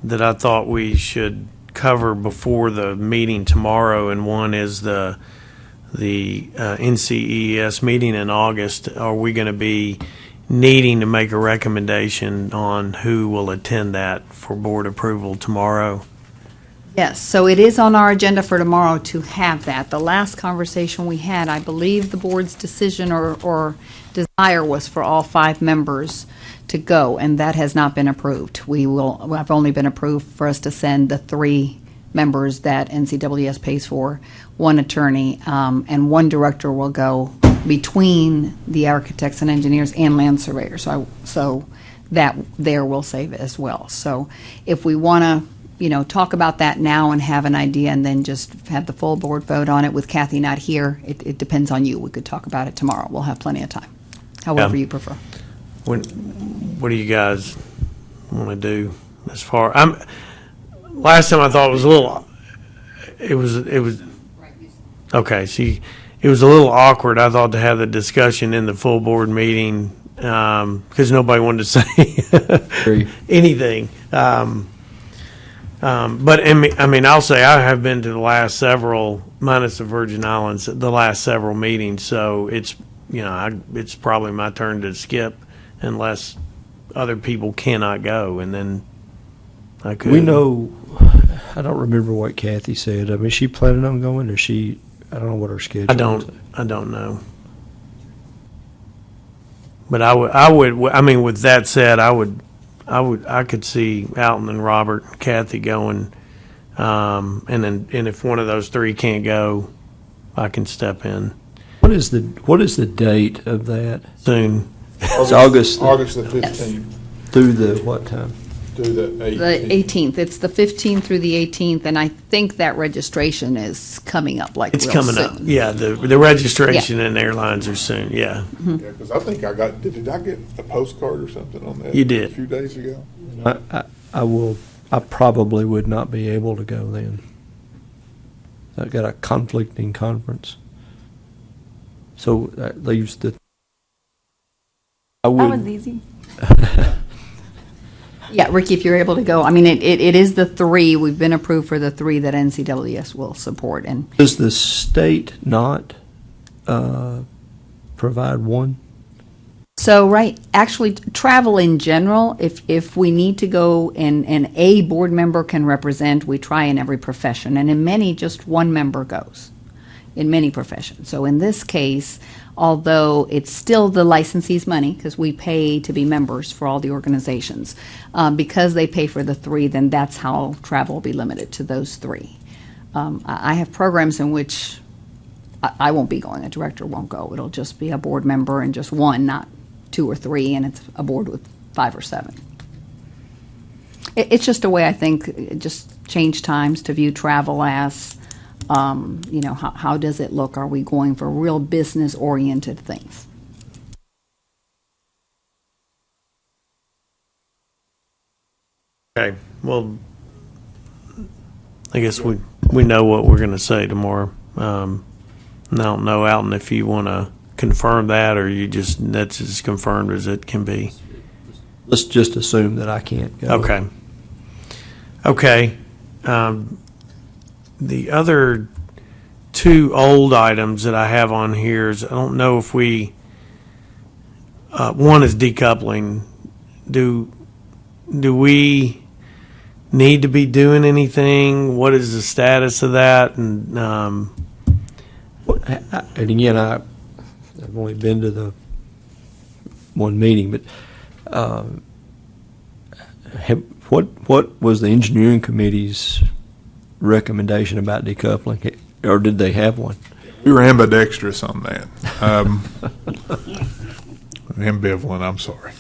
that I thought we should cover before the meeting tomorrow, and one is the NCES meeting in August. Are we going to be needing to make a recommendation on who will attend that for board approval tomorrow?
Yes, so it is on our agenda for tomorrow to have that. The last conversation we had, I believe the board's decision or desire was for all 5 members to go, and that has not been approved. I've only been approved for us to send the 3 members that NCWS pays for, 1 attorney, and 1 director will go between the architects and engineers and land surveyors. So that there will save as well. So if we want to talk about that now and have an idea and then just have the full board vote on it with Kathy not here, it depends on you. We could talk about it tomorrow. We'll have plenty of time, however you prefer.
What do you guys want to do as far? Last time I thought it was a little. It was. Okay, see, it was a little awkward. I thought to have the discussion in the full board meeting because nobody wanted to say anything. But I mean, I'll say I have been to the last several, minus the Virgin Islands, the last several meetings. So it's it's probably my turn to skip unless other people cannot go, and then I could.
We know, I don't remember what Kathy said. I mean, is she planning on going, or I don't know what her schedule is.
I don't know. But I would. I mean, with that said, I could see Alton and Robert and Kathy going, and if one of those 3 can't go, I can step in
What is the date of that?
soon.
It's August
the 15th
through the what time?
through the
The
18th.
18th. It's the 15th through the 18th, and I think that registration is coming up
It's
real
coming
soon.
up. Yeah, the registration and airlines are soon. Yeah.
Yeah, because I think did I get a postcard or something on that?
You did.
A few days ago.
I probably would not be able to go then. I got a conflicting conference. So that leaves the.
That was easy.
Yeah, Ricky, if you're able to go, I mean, it is the three, we've been approved for the three that NCWS will support, and
Does the state not provide one?
so, right, actually, travel in general, if we need to go and a board member can represent, we try in every profession, and in many, just one member goes, in many professions. So in this case, although it's still the licensee's money, because we pay to be members for all the organizations, because they pay for the three, then that's how travel will be limited to those three. I have programs in which I won't be going, a director won't go. It'll just be a board member and just one, not two or three, and it's a board with 5 or 7. It's just a way, I think, just change times to view travel as, how does it look? Are we going for real business-oriented things?
Okay, well, I guess we know what we're going to say tomorrow. I don't know, Alton, if you want to confirm that, or that's as confirmed as it can be.
Let's just assume that I can't go.
Okay. Okay. The other 2 old items that I have on here is, I don't know if we, one is decoupling. Do we need to be doing anything? What is the status of that? And
And again, I've only been to the one meeting, but what was the engineering committee's recommendation about decoupling, or did they have one?
We were ambidextrous on that. Ambivalent, I'm sorry.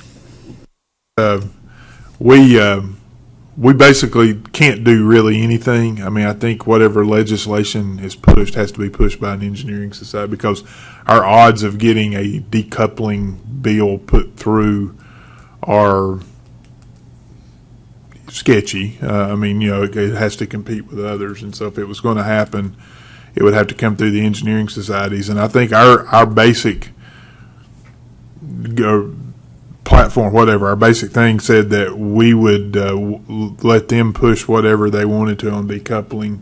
We basically can't do really anything. I mean, I think whatever legislation is pushed has to be pushed by an engineering society, because our odds of getting a decoupling bill put through are sketchy. I mean, it has to compete with others, and so if it was going to happen, it would have to come through the engineering societies. And I think our basic platform, whatever, our basic thing said that we would let them push whatever they wanted to on decoupling,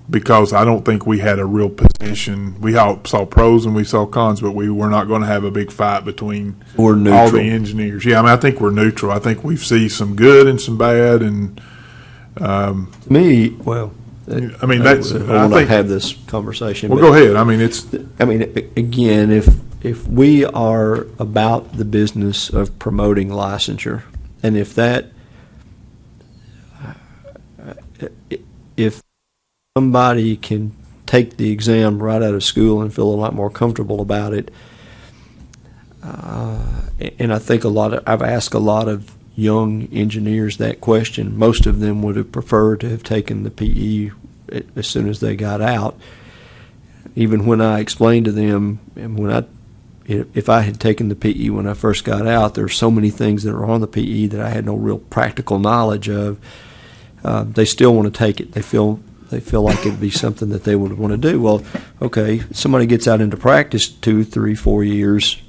because I don't think we had a real position. We all saw pros and we saw cons, but we were not going to have a big fight between all the engineers. Yeah, I mean, I think we're neutral. I think we see some good and some bad, and
me, well,
I mean, that's.
I think have this conversation.
Well, go ahead. I mean, it's.
I mean, again, if we are about the business of promoting licensure, and if somebody can take the exam right out of school and feel a lot more comfortable about it, and I think I've asked a lot of young engineers that question. Most of them would have preferred to have taken the PE as soon as they got out. Even when I explained to them, and if I had taken the PE when I first got out, there are so many things that are on the PE that I had no real practical knowledge of. They still want to take it. They feel like it'd be something that they would want to do. Well, okay, somebody gets out into practice 2, 3, 4 years,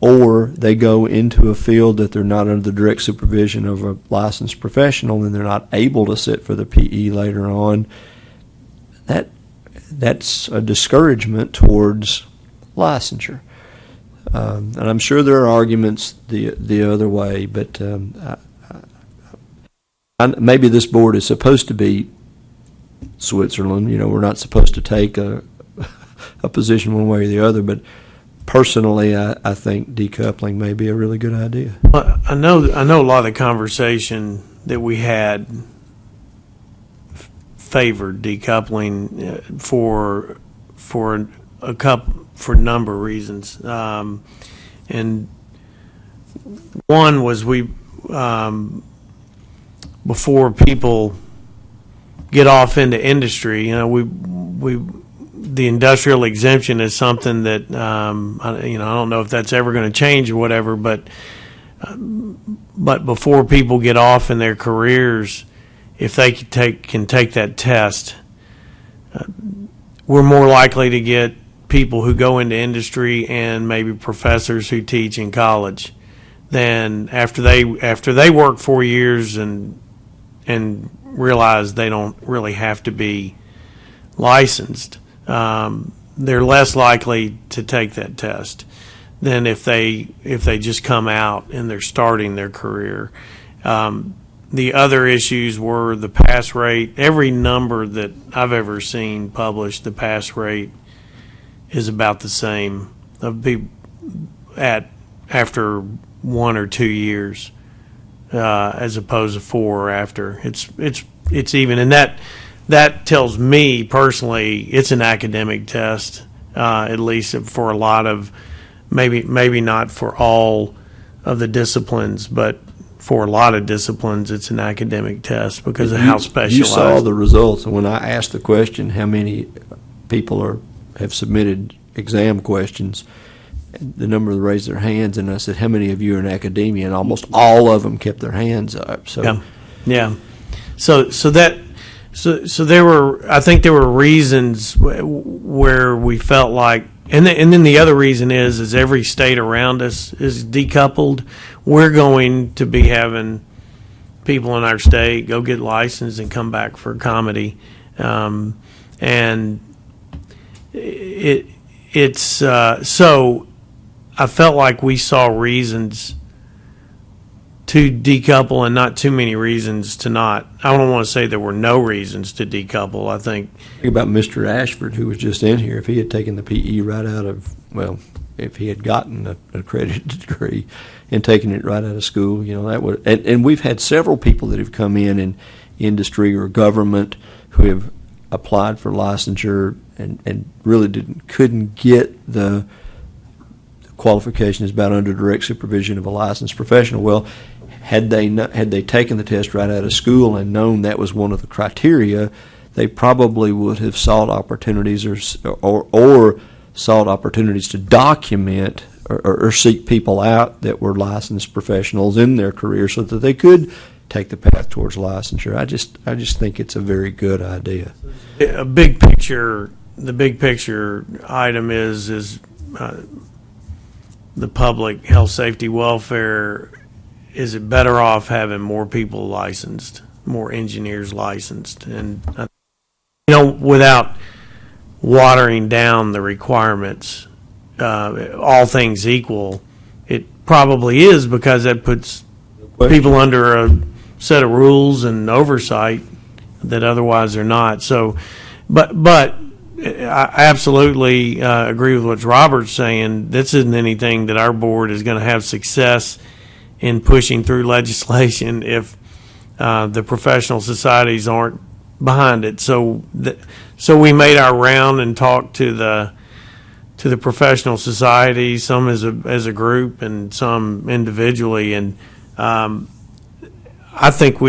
or they go into a field that they're not under the direct supervision of a licensed professional, and they're not able to sit for the PE later on. That's a discouragement towards licensure. And I'm sure there are arguments the other way, but maybe this board is supposed to be Switzerland. We're not supposed to take a position one way or the other, but personally, I think decoupling may be a really good idea.
Well, I know a lot of the conversation that we had favored decoupling for a number of reasons, and one was before people get off into industry, the industrial exemption is something that I don't know if that's ever going to change or whatever, but before people get off in their careers, if they can take that test, we're more likely to get people who go into industry and maybe professors who teach in college than after they work 4 years and realize they don't really have to be licensed. They're less likely to take that test than if they just come out and they're starting their career. The other issues were the pass rate. Every number that I've ever seen published, the pass rate is about the same of people after 1 or 2 years, as opposed to 4 or after. It's even, and that tells me personally it's an academic test, at least for a lot of, maybe not for all of the disciplines, but for a lot of disciplines, it's an academic test because of how specialized.
You saw the results, and when I asked the question, how many people have submitted exam questions, the number that raised their hands, and I said, how many of you are in academia? And almost all of them kept their hands up. So,
yeah. So there were, I think there were reasons where we felt like, and then the other reason is every state around us is decoupled. We're going to be having people in our state go get licensed and come back for comedy, and it's so I felt like we saw reasons to decouple and not too many reasons to not. I don't want to say there were no reasons to decouple. I think
about Mr. Ashford, who was just in here, if he had taken the PE right out of, well, if he had gotten an accredited degree and taken it right out of school, that would, and we've had several people that have come in industry or government who have applied for licensure and really couldn't get the qualifications about under direct supervision of a licensed professional. Well, had they taken the test right out of school and known that was one of the criteria, they probably would have sought opportunities or sought opportunities to document or seek people out that were licensed professionals in their career so that they could take the path towards licensure. I just think it's a very good idea.
The big picture item is the public health, safety, welfare. Is it better off having more people licensed, more engineers licensed, and without watering down the requirements, all things equal, it probably is, because that puts people under a set of rules and oversight that otherwise they're not. So, but I absolutely agree with what Robert's saying. This isn't anything that our board is going to have success in pushing through legislation if the professional societies aren't behind it. So we made our round and talked to the professional societies, some as a group and some individually, and I think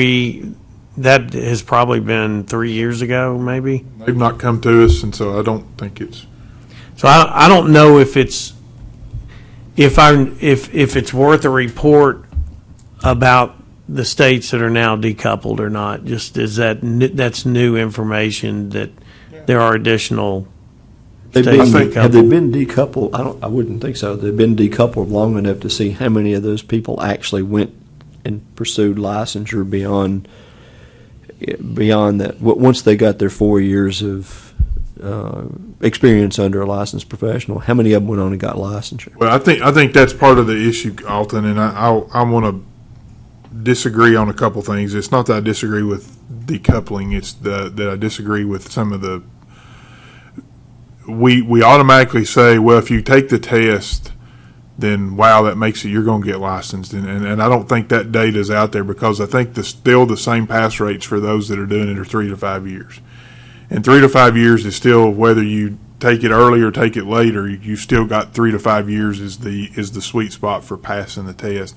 that has probably been 3 years ago, maybe.
They've not come to us, and so I don't think it's.
So I don't know if it's worth a report about the states that are now decoupled or not. Just that's new information that there are additional.
Have they been decoupled? I wouldn't think so. They've been decoupled long enough to see how many of those people actually went and pursued licensure beyond that. Once they got their 4 years of experience under a licensed professional, how many of them went on and got licensure?
Well, I think that's part of the issue, Alton, and I want to disagree on a couple things. It's not that I disagree with decoupling; it's that I disagree with some of the. We automatically say, well, if you take the test, then wow, that makes it you're going to get licensed, and I don't think that data is out there, because I think still the same pass rates for those that are doing it are 3 to 5 years. And 3 to 5 years is still, whether you take it early or take it later, you still got 3 to 5 years is the sweet spot for passing the test.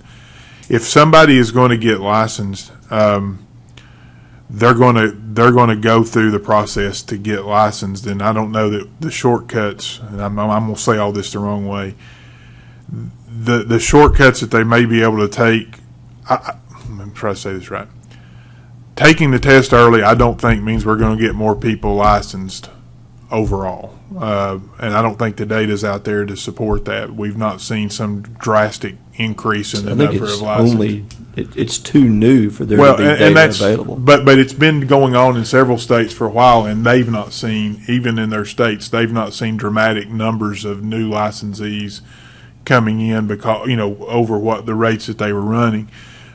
If somebody is going to get licensed, they're going to go through the process to get licensed, and I don't know that the shortcuts. And I'm going to say all this the wrong way. The shortcuts that they may be able to take. I'm trying to say this right. Taking the test early, I don't think means we're going to get more people licensed overall. And I don't think the data's out there to support that. We've not seen some drastic increase in the
I think
number
it's
of licenses.
only, it's too new for there
Well,
to be
and
data
that's,
available.
but it's been going on in several states for a while, and they've not seen, even in their states, they've not seen dramatic numbers of new licensees coming in because, over what the rates that they were running.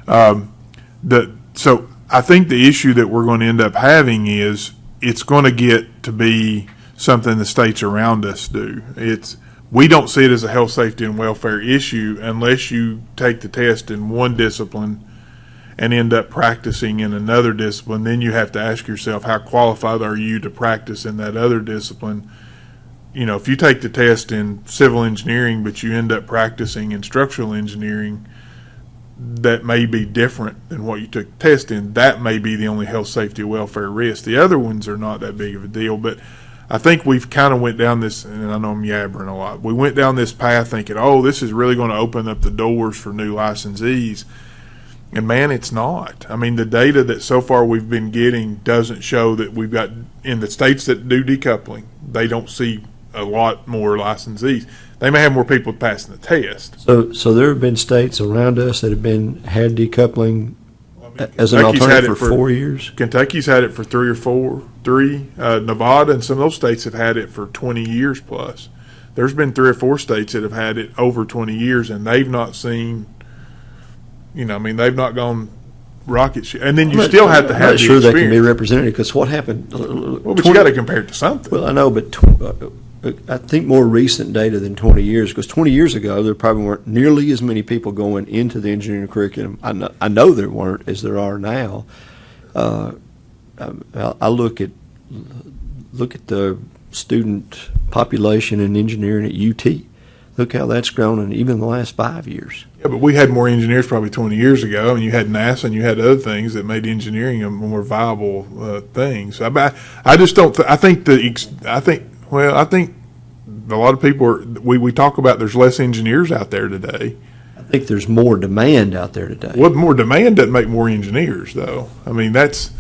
So I think the issue that we're going to end up having is it's going to get to be something the states around us do. We don't see it as a health, safety, and welfare issue unless you take the test in one discipline and end up practicing in another discipline. Then you have to ask yourself, how qualified are you to practice in that other discipline? If you take the test in civil engineering, but you end up practicing in structural engineering, that may be different than what you took the test in. That may be the only health, safety, welfare risk. The other ones are not that big of a deal, but I think we've kind of went down this, and I know I'm yabbering a lot. We went down this path thinking, this is really going to open up the doors for new licensees. And man, it's not. I mean, the data that so far we've been getting doesn't show that we've got, in the states that do decoupling, they don't see a lot more licensees. They may have more people passing the test.
So there have been states around us that have had decoupling as an
Kentucky's
alternative for 4 years.
Kentucky's had it for 3 or 4. Nevada and some of those states have had it for 20 years plus. There's been 3 or 4 states that have had it over 20 years, and they've not seen, they've not gone rocket ship. And then you still have to have the
sure
experience.
They can be representative, because what happened?
Well, but you got to compare it to something.
Well, I know, but I think more recent data than 20 years, because 20 years ago there probably weren't nearly as many people going into the engineering curriculum. I know there weren't as there are now. I look at the student population in engineering at UT. Look how that's grown in even the last 5 years.
Yeah, but we had more engineers probably 20 years ago, and you had NASA and you had other things that made engineering a more viable thing. So I just don't. I think a lot of people we talk about there's less engineers out there today.
I think there's more demand out there today.
Well, more demand doesn't make more engineers, though. I mean, that's.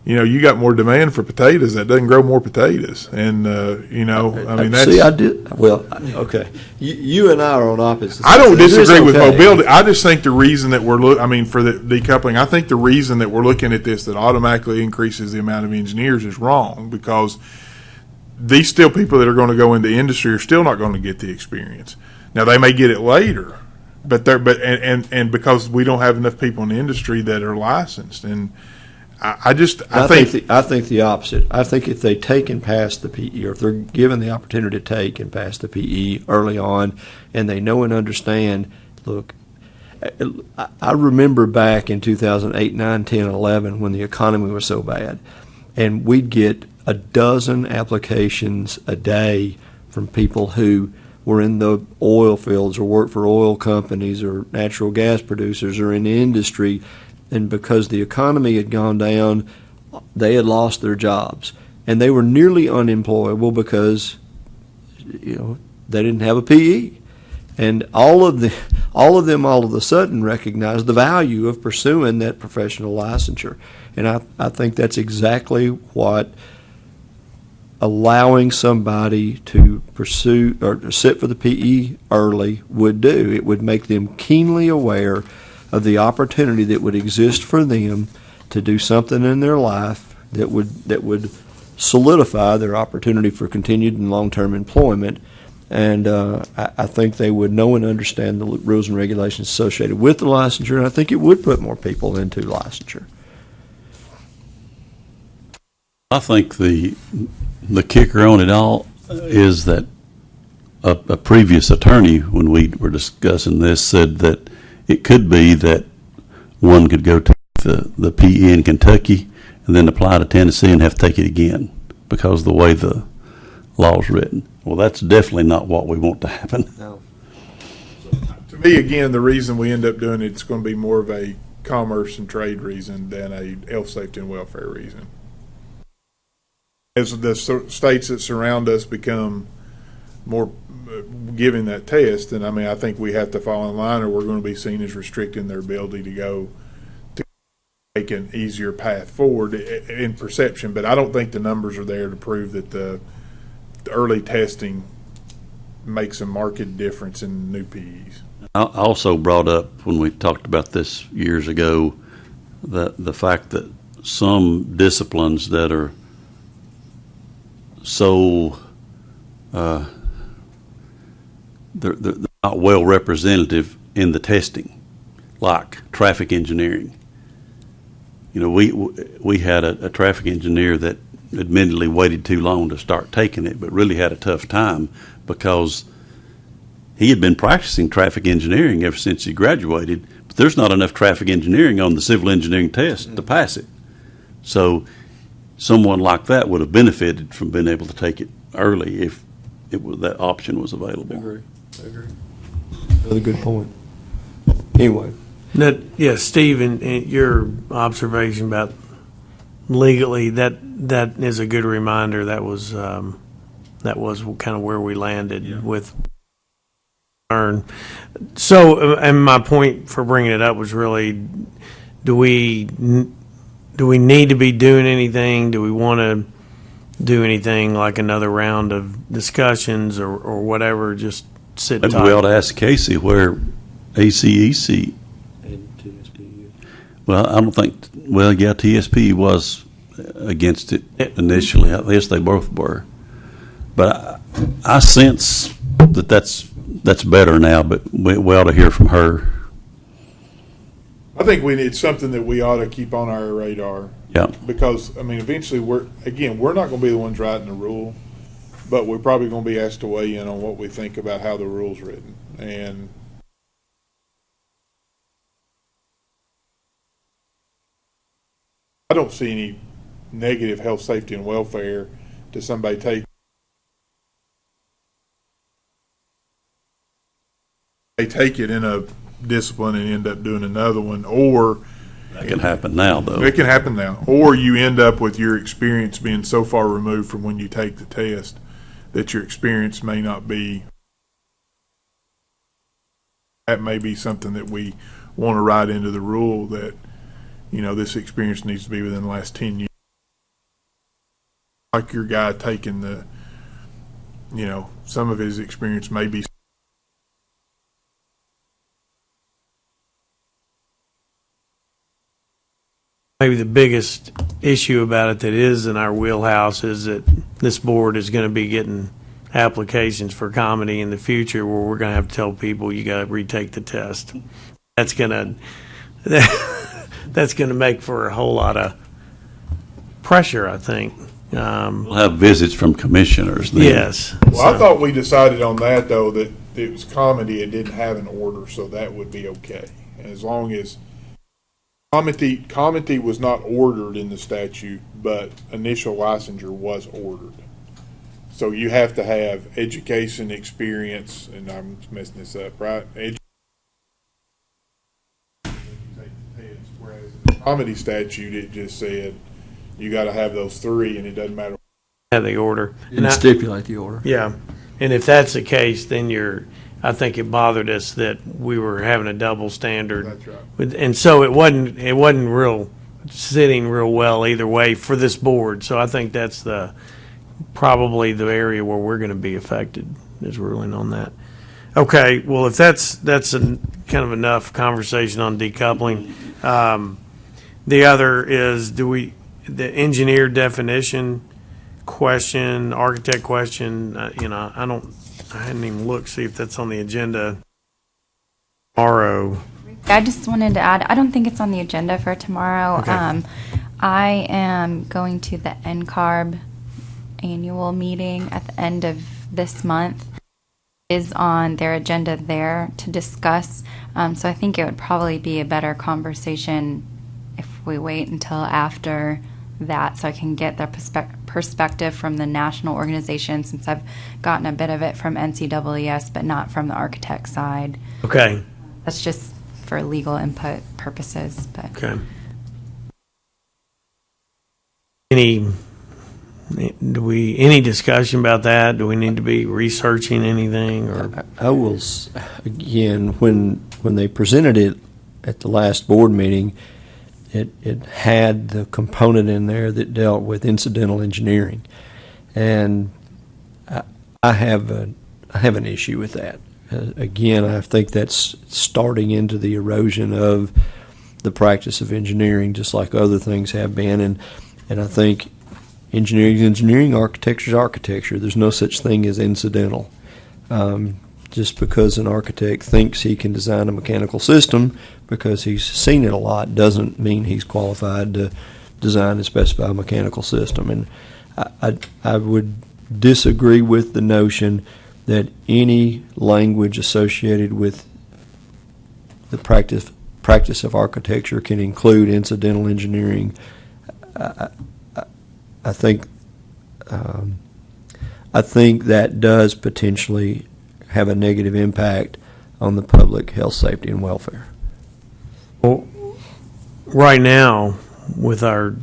You got more demand for potatoes. That doesn't grow more potatoes, and that's.
See, I did well. Okay, you and I are on opposites.
I don't disagree with
okay.
mobility. I just think the reason that for the decoupling, I think the reason that we're looking at this that automatically increases the amount of engineers is wrong, because these still people that are going to go into industry are still not going to get the experience. Now they may get it later, but because we don't have enough people in the industry that are licensed. And I think
the opposite. I think if they take and pass the PE, or if they're given the opportunity to take and pass the PE early on, and they know and understand, look, I remember back in 2008, 9, 10, 11 when the economy was so bad, and we'd get a dozen applications a day from people who were in the oil fields or worked for oil companies or natural gas producers or in the industry. And because the economy had gone down, they had lost their jobs, and they were nearly unemployable because they didn't have a PE. And all of them all of a sudden recognized the value of pursuing that professional licensure. And I think that's exactly what allowing somebody to pursue or to sit for the PE early would do. It would make them keenly aware of the opportunity that would exist for them to do something in their life that would solidify their opportunity for continued and long-term employment. And I think they would know and understand the rules and regulations associated with the licensure, and I think it would put more people into licensure.
I think the kicker on it all is that a previous attorney, when we were discussing this, said that it could be that one could go take the PE in Kentucky and then apply to Tennessee and have to take it again because of the way the law is written. Well, that's definitely not what we want to happen.
No.
To me, again, the reason we end up doing it's going to be more of a commerce and trade reason than a health, safety, and welfare reason. As the states that surround us become more giving that test, and I think we have to fall in line, or we're going to be seen as restricting their ability to take an easier path forward in perception. But I don't think the numbers are there to prove that the early testing makes a marked difference in new PEs.
I also brought up when we talked about this years ago the fact that some disciplines that are so they're not well representative in the testing, like traffic engineering. You know, we had a traffic engineer that admittedly waited too long to start taking it, but really had a tough time because he had been practicing traffic engineering ever since he graduated, but there's not enough traffic engineering on the civil engineering test to pass it. So someone like that would have benefited from being able to take it early if that option was available.
I agree. Another good point. Anyway.
Yeah, Steve, and your observation about legally, that is a good reminder. That was kind of where we landed with. So, and my point for bringing it up was really, do we need to be doing anything? Do we want to do anything like another round of discussions or whatever? Just sit
Maybe
tight.
we ought to ask Casey where ACEC. Well, I don't think. Well, yeah, TSP was against it initially. I guess they both were, but I sense that's better now. But we ought to hear from her.
I think it's something that we ought to keep on our radar.
Yeah.
Because, I mean, eventually we're not going to be the ones writing the rule, but we're probably going to be asked to weigh in on what we think about how the rule's written. And I don't see any negative health, safety, and welfare to somebody take it in a discipline and end up doing another one, or
That can happen now, though.
it can happen now, or you end up with your experience being so far removed from when you take the test that your experience may not be. That may be something that we want to write into the rule that, you know, this experience needs to be within the last 10 years. Like your guy taking some of his experience may be.
Maybe the biggest issue about it that is in our wheelhouse is that this board is going to be getting applications for comedy in the future where we're going to have to tell people you got to retake the test. That's going to make for a whole lot of pressure, I think.
We'll have visits from commissioners then.
Yes.
Well, I thought we decided on that, though, that it was comedy, it didn't have an order, so that would be okay. As long as comedy was not ordered in the statute, but initial licensure was ordered. So you have to have education, experience, and I'm messing this up, right? Whereas in the comedy statute, it just said you got to have those three, and it doesn't matter.
Have the order.
And stipulate the order.
Yeah. And if that's the case, then I think it bothered us that we were having a double standard.
That's right.
And so it wasn't sitting real well either way for this board. So I think that's probably the area where we're going to be affected, is ruling on that. Okay, well, if that's kind of enough conversation on decoupling. The other is the engineer definition question, architect question. I hadn't even looked, see if that's on the agenda tomorrow.
I just wanted to add, I don't think it's on the agenda for tomorrow.
Okay.
I am going to the NCARB annual meeting at the end of this month. It is on their agenda there to discuss. So I think it would probably be a better conversation if we wait until after that, so I can get the perspective from the national organization, since I've gotten a bit of it from NCWES, but not from the architect side.
Okay.
That's just for legal input purposes. But
Okay. Any discussion about that? Do we need to be researching anything? Or
I will, again, when they presented it at the last board meeting, it had the component in there that dealt with incidental engineering. And I have an issue with that. Again, I think that's starting into the erosion of the practice of engineering, just like other things have been. And I think engineering is engineering, architecture is architecture. There's no such thing as incidental. Just because an architect thinks he can design a mechanical system because he's seen it a lot doesn't mean he's qualified to design and specify a mechanical system. And I would disagree with the notion that any language associated with the practice of architecture can include incidental engineering. I think that does potentially have a negative impact on the public health, safety, and welfare.
Well, right now, with our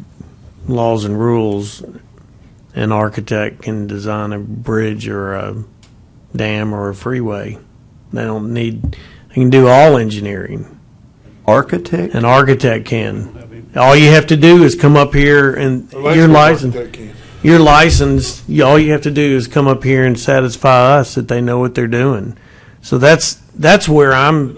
laws and rules, an architect can design a bridge or a dam or a freeway. They can do all engineering.
Architect?
An architect can. All you have to do is come up here and you're licensed. You're licensed. All you have to do is come up here and satisfy us that they know what they're doing. So that's where I'm.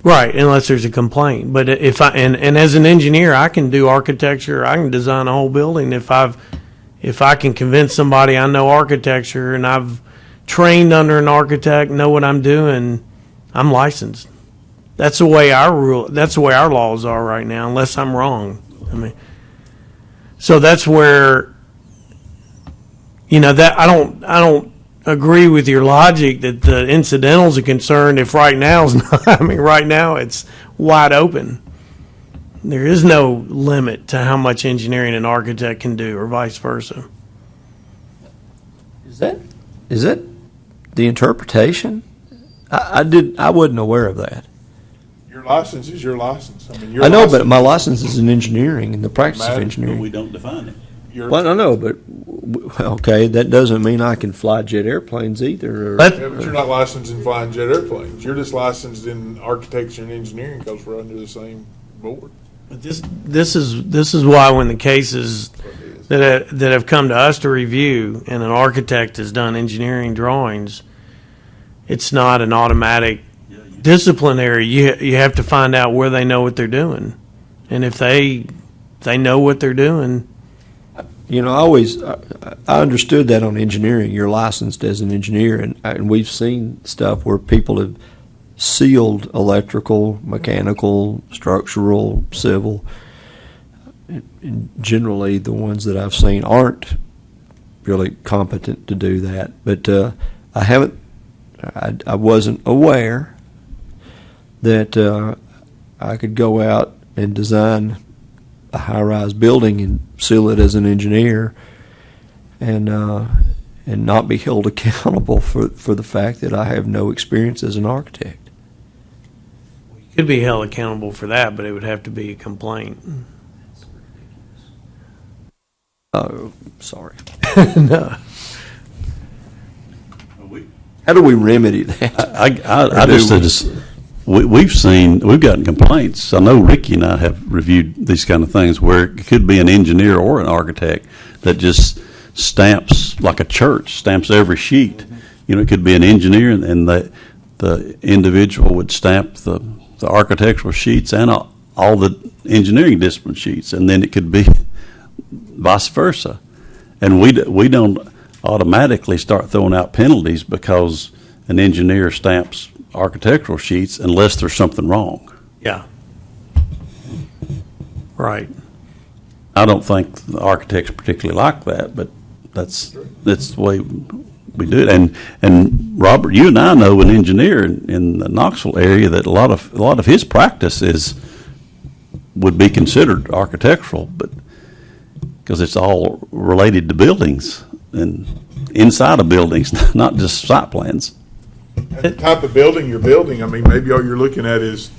Right, unless there's a complaint. But if and as an engineer, I can do architecture. I can design a whole building if I can convince somebody I know architecture and I've trained under an architect, know what I'm doing. I'm licensed. That's the way our laws are right now, unless I'm wrong. I mean, so that's where, that I don't agree with your logic that the incidentals are concerned if right now is not. I mean, right now it's wide open. There is no limit to how much engineering an architect can do, or vice versa.
Is that the interpretation? I wasn't aware of that.
Your license is your license. I mean,
I know, but my license is in engineering and the practice of engineering.
But we don't define it.
Well, I know, but okay, that doesn't mean I can fly jet airplanes either.
But you're not licensed in flying jet airplanes. You're just licensed in architecture and engineering because we're under the same board.
But this is why when the cases that have come to us to review and an architect has done engineering drawings, it's not an automatic disciplinary. You have to find out where they know what they're doing, and if they know what they're doing. I understood that on engineering. You're licensed as an engineer, and we've seen stuff where people have sealed electrical, mechanical, structural, civil. And generally, the ones that I've seen aren't really competent to do that. But I wasn't aware that I could go out and design a high-rise building and seal it as an engineer and not be held accountable for the fact that I have no experience as an architect. You could be held accountable for that, but it would have to be a complaint.
Oh, sorry.
No.
How do we remedy that?
We've gotten complaints. I know Ricky and I have reviewed these kind of things where it could be an engineer or an architect that just stamps like a church, stamps every sheet. It could be an engineer and the individual would stamp the architectural sheets and all the engineering discipline sheets, and then it could be vice versa. And we don't automatically start throwing out penalties because an engineer stamps architectural sheets unless there's something wrong.
Yeah. Right.
I don't think the architects particularly like that, but that's the way we do it. And Robert, you and I know an engineer in the Knoxville area that a lot of his practice would be considered architectural, but because it's all related to buildings and inside of buildings, not just site plans.
The type of building you're building, I mean, maybe all you're looking at is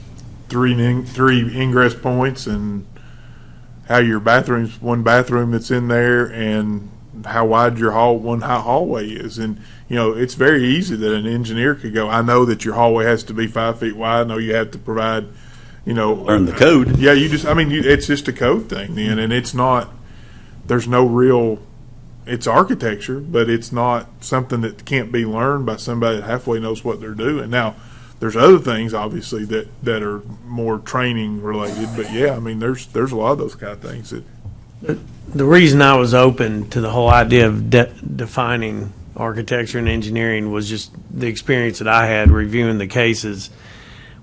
three ingress points and how your one bathroom that's in there and how wide your hallway is. And, it's very easy that an engineer could go, I know that your hallway has to be 5 feet wide. I know you have to provide,
learn the code.
Yeah, it's just a code thing then. And it's not, there's no real it's architecture, but it's not something that can't be learned by somebody that halfway knows what they're doing. Now, there's other things obviously that are more training related, but yeah, I mean, there's a lot of those kind of things that.
The reason I was open to the whole idea of defining architecture and engineering was just the experience that I had reviewing the cases.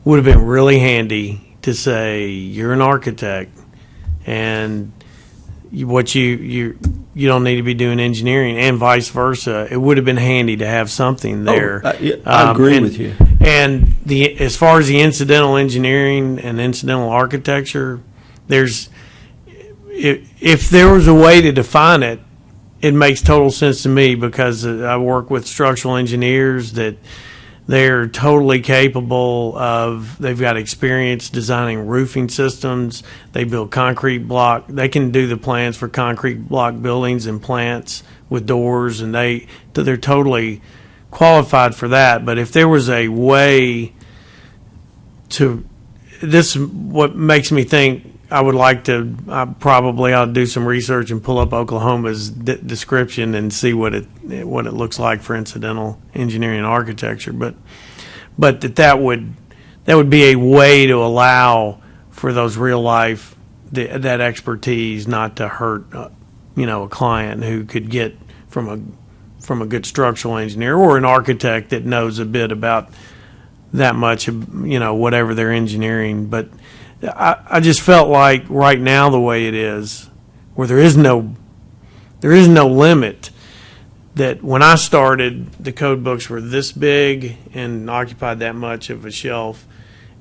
Would have been really handy to say you're an architect and you don't need to be doing engineering, and vice versa. It would have been handy to have something there.
I agree with you.
And as far as the incidental engineering and incidental architecture, if there was a way to define it, it makes total sense to me, because I work with structural engineers that they're totally capable of. They've got experience designing roofing systems. They build concrete block. They can do the plans for concrete block buildings and plants with doors, and they're totally qualified for that. But if there was a way to, this is what makes me think I would like to. I probably ought to do some research and pull up Oklahoma's description and see what it looks like for incidental engineering and architecture. But that would be a way to allow for those real life that expertise not to hurt a client who could get from a good structural engineer or an architect that knows a bit about that much whatever they're engineering. But I just felt like right now the way it is, where there is no limit, that when I started, the code books were this big and occupied that much of a shelf,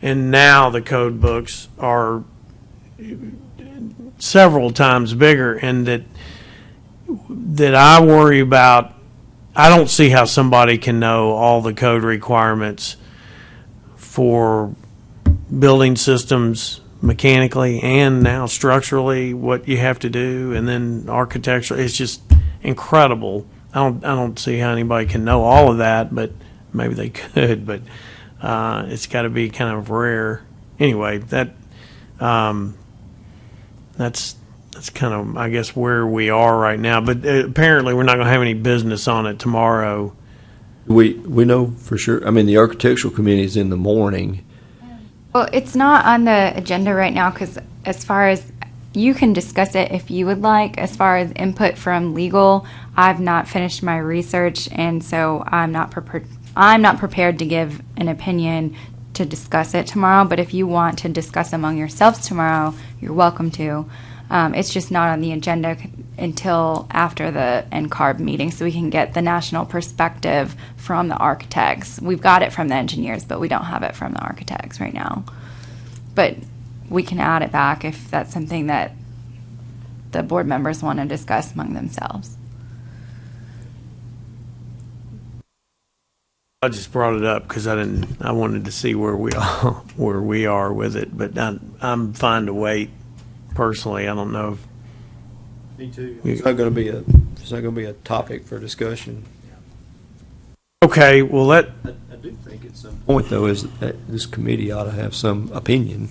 and now the code books are several times bigger, and that I worry about. I don't see how somebody can know all the code requirements for building systems mechanically and now structurally, what you have to do, and then architecture. It's just incredible. I don't see how anybody can know all of that, but maybe they could. But it's got to be kind of rare. Anyway, that's kind of, I guess, where we are right now. But apparently, we're not going to have any business on it tomorrow.
We know for sure. I mean, the architectural committee is in the morning.
Well, it's not on the agenda right now because as far as you can discuss it if you would like. As far as input from legal, I've not finished my research, and so I'm not prepared to give an opinion to discuss it tomorrow. But if you want to discuss among yourselves tomorrow, you're welcome to. It's just not on the agenda until after the NCARB meeting, so we can get the national perspective from the architects. We've got it from the engineers, but we don't have it from the architects right now. But we can add it back if that's something that the board members want to discuss among themselves.
I just brought it up because I wanted to see where we are with it, but I'm fine to wait. Personally, I don't know if
Me too. It's not going to be a topic for discussion.
Okay, well,
I do think at some point, though, is that this committee ought to have some opinion.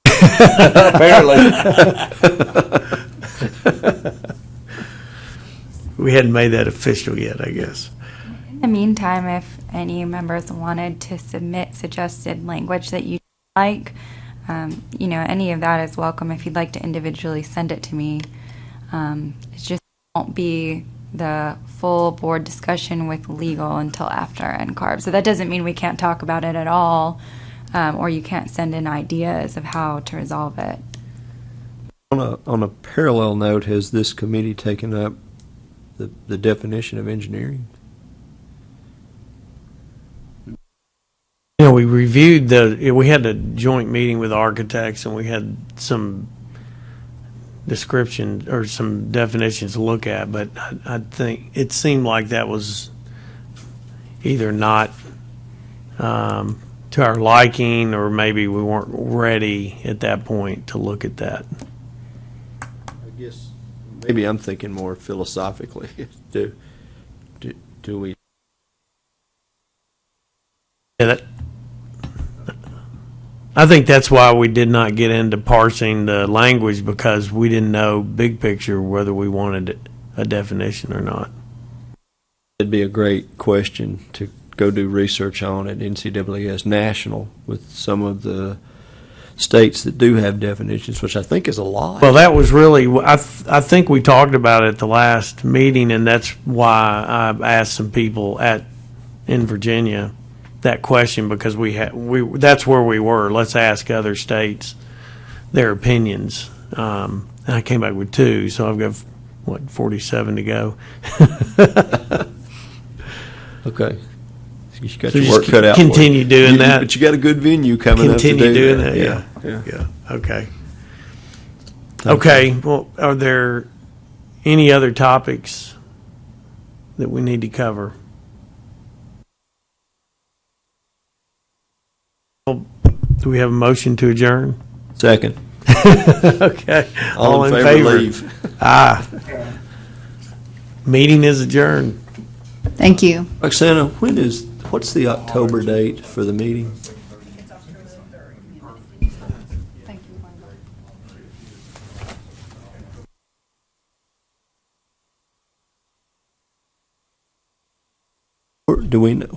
Apparently.
We hadn't made that official yet, I guess.
In the meantime, if any members wanted to submit suggested language that you like, any of that is welcome. If you'd like to individually send it to me, it just won't be the full board discussion with legal until after NCARB. So that doesn't mean we can't talk about it at all, or you can't send in ideas of how to resolve it.
On a parallel note, has this committee taken up the definition of engineering?
We reviewed we had a joint meeting with architects, and we had some description or some definitions to look at, but I think it seemed like that was either not to our liking, or maybe we weren't ready at that point to look at that.
I guess maybe I'm thinking more philosophically. Do we?
Yeah, I think that's why we did not get into parsing the language, because we didn't know big picture whether we wanted a definition or not.
It'd be a great question to go do research on at NCAAS National with some of the states that do have definitions, which I think is a lot.
Well, that was really, I think we talked about it at the last meeting, and that's why I asked some people in Virginia that question, because that's where we were. Let's ask other states their opinions. And I came back with 2, so I've got, 47 to go.
Okay. You got
So
your
just
work cut out for you.
continue doing that.
But you got a good venue coming up to
Continue
do
doing
that.
that,
Yeah.
Yeah, okay.
Thank
Okay, well, are there any other topics that we need to cover? Well, do we have a motion to adjourn?
Second.
Okay.
All in favor, leave.
Aye. Meeting is adjourned.
Thank you.
Roxana, what's the October date for the meeting?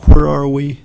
Where are we?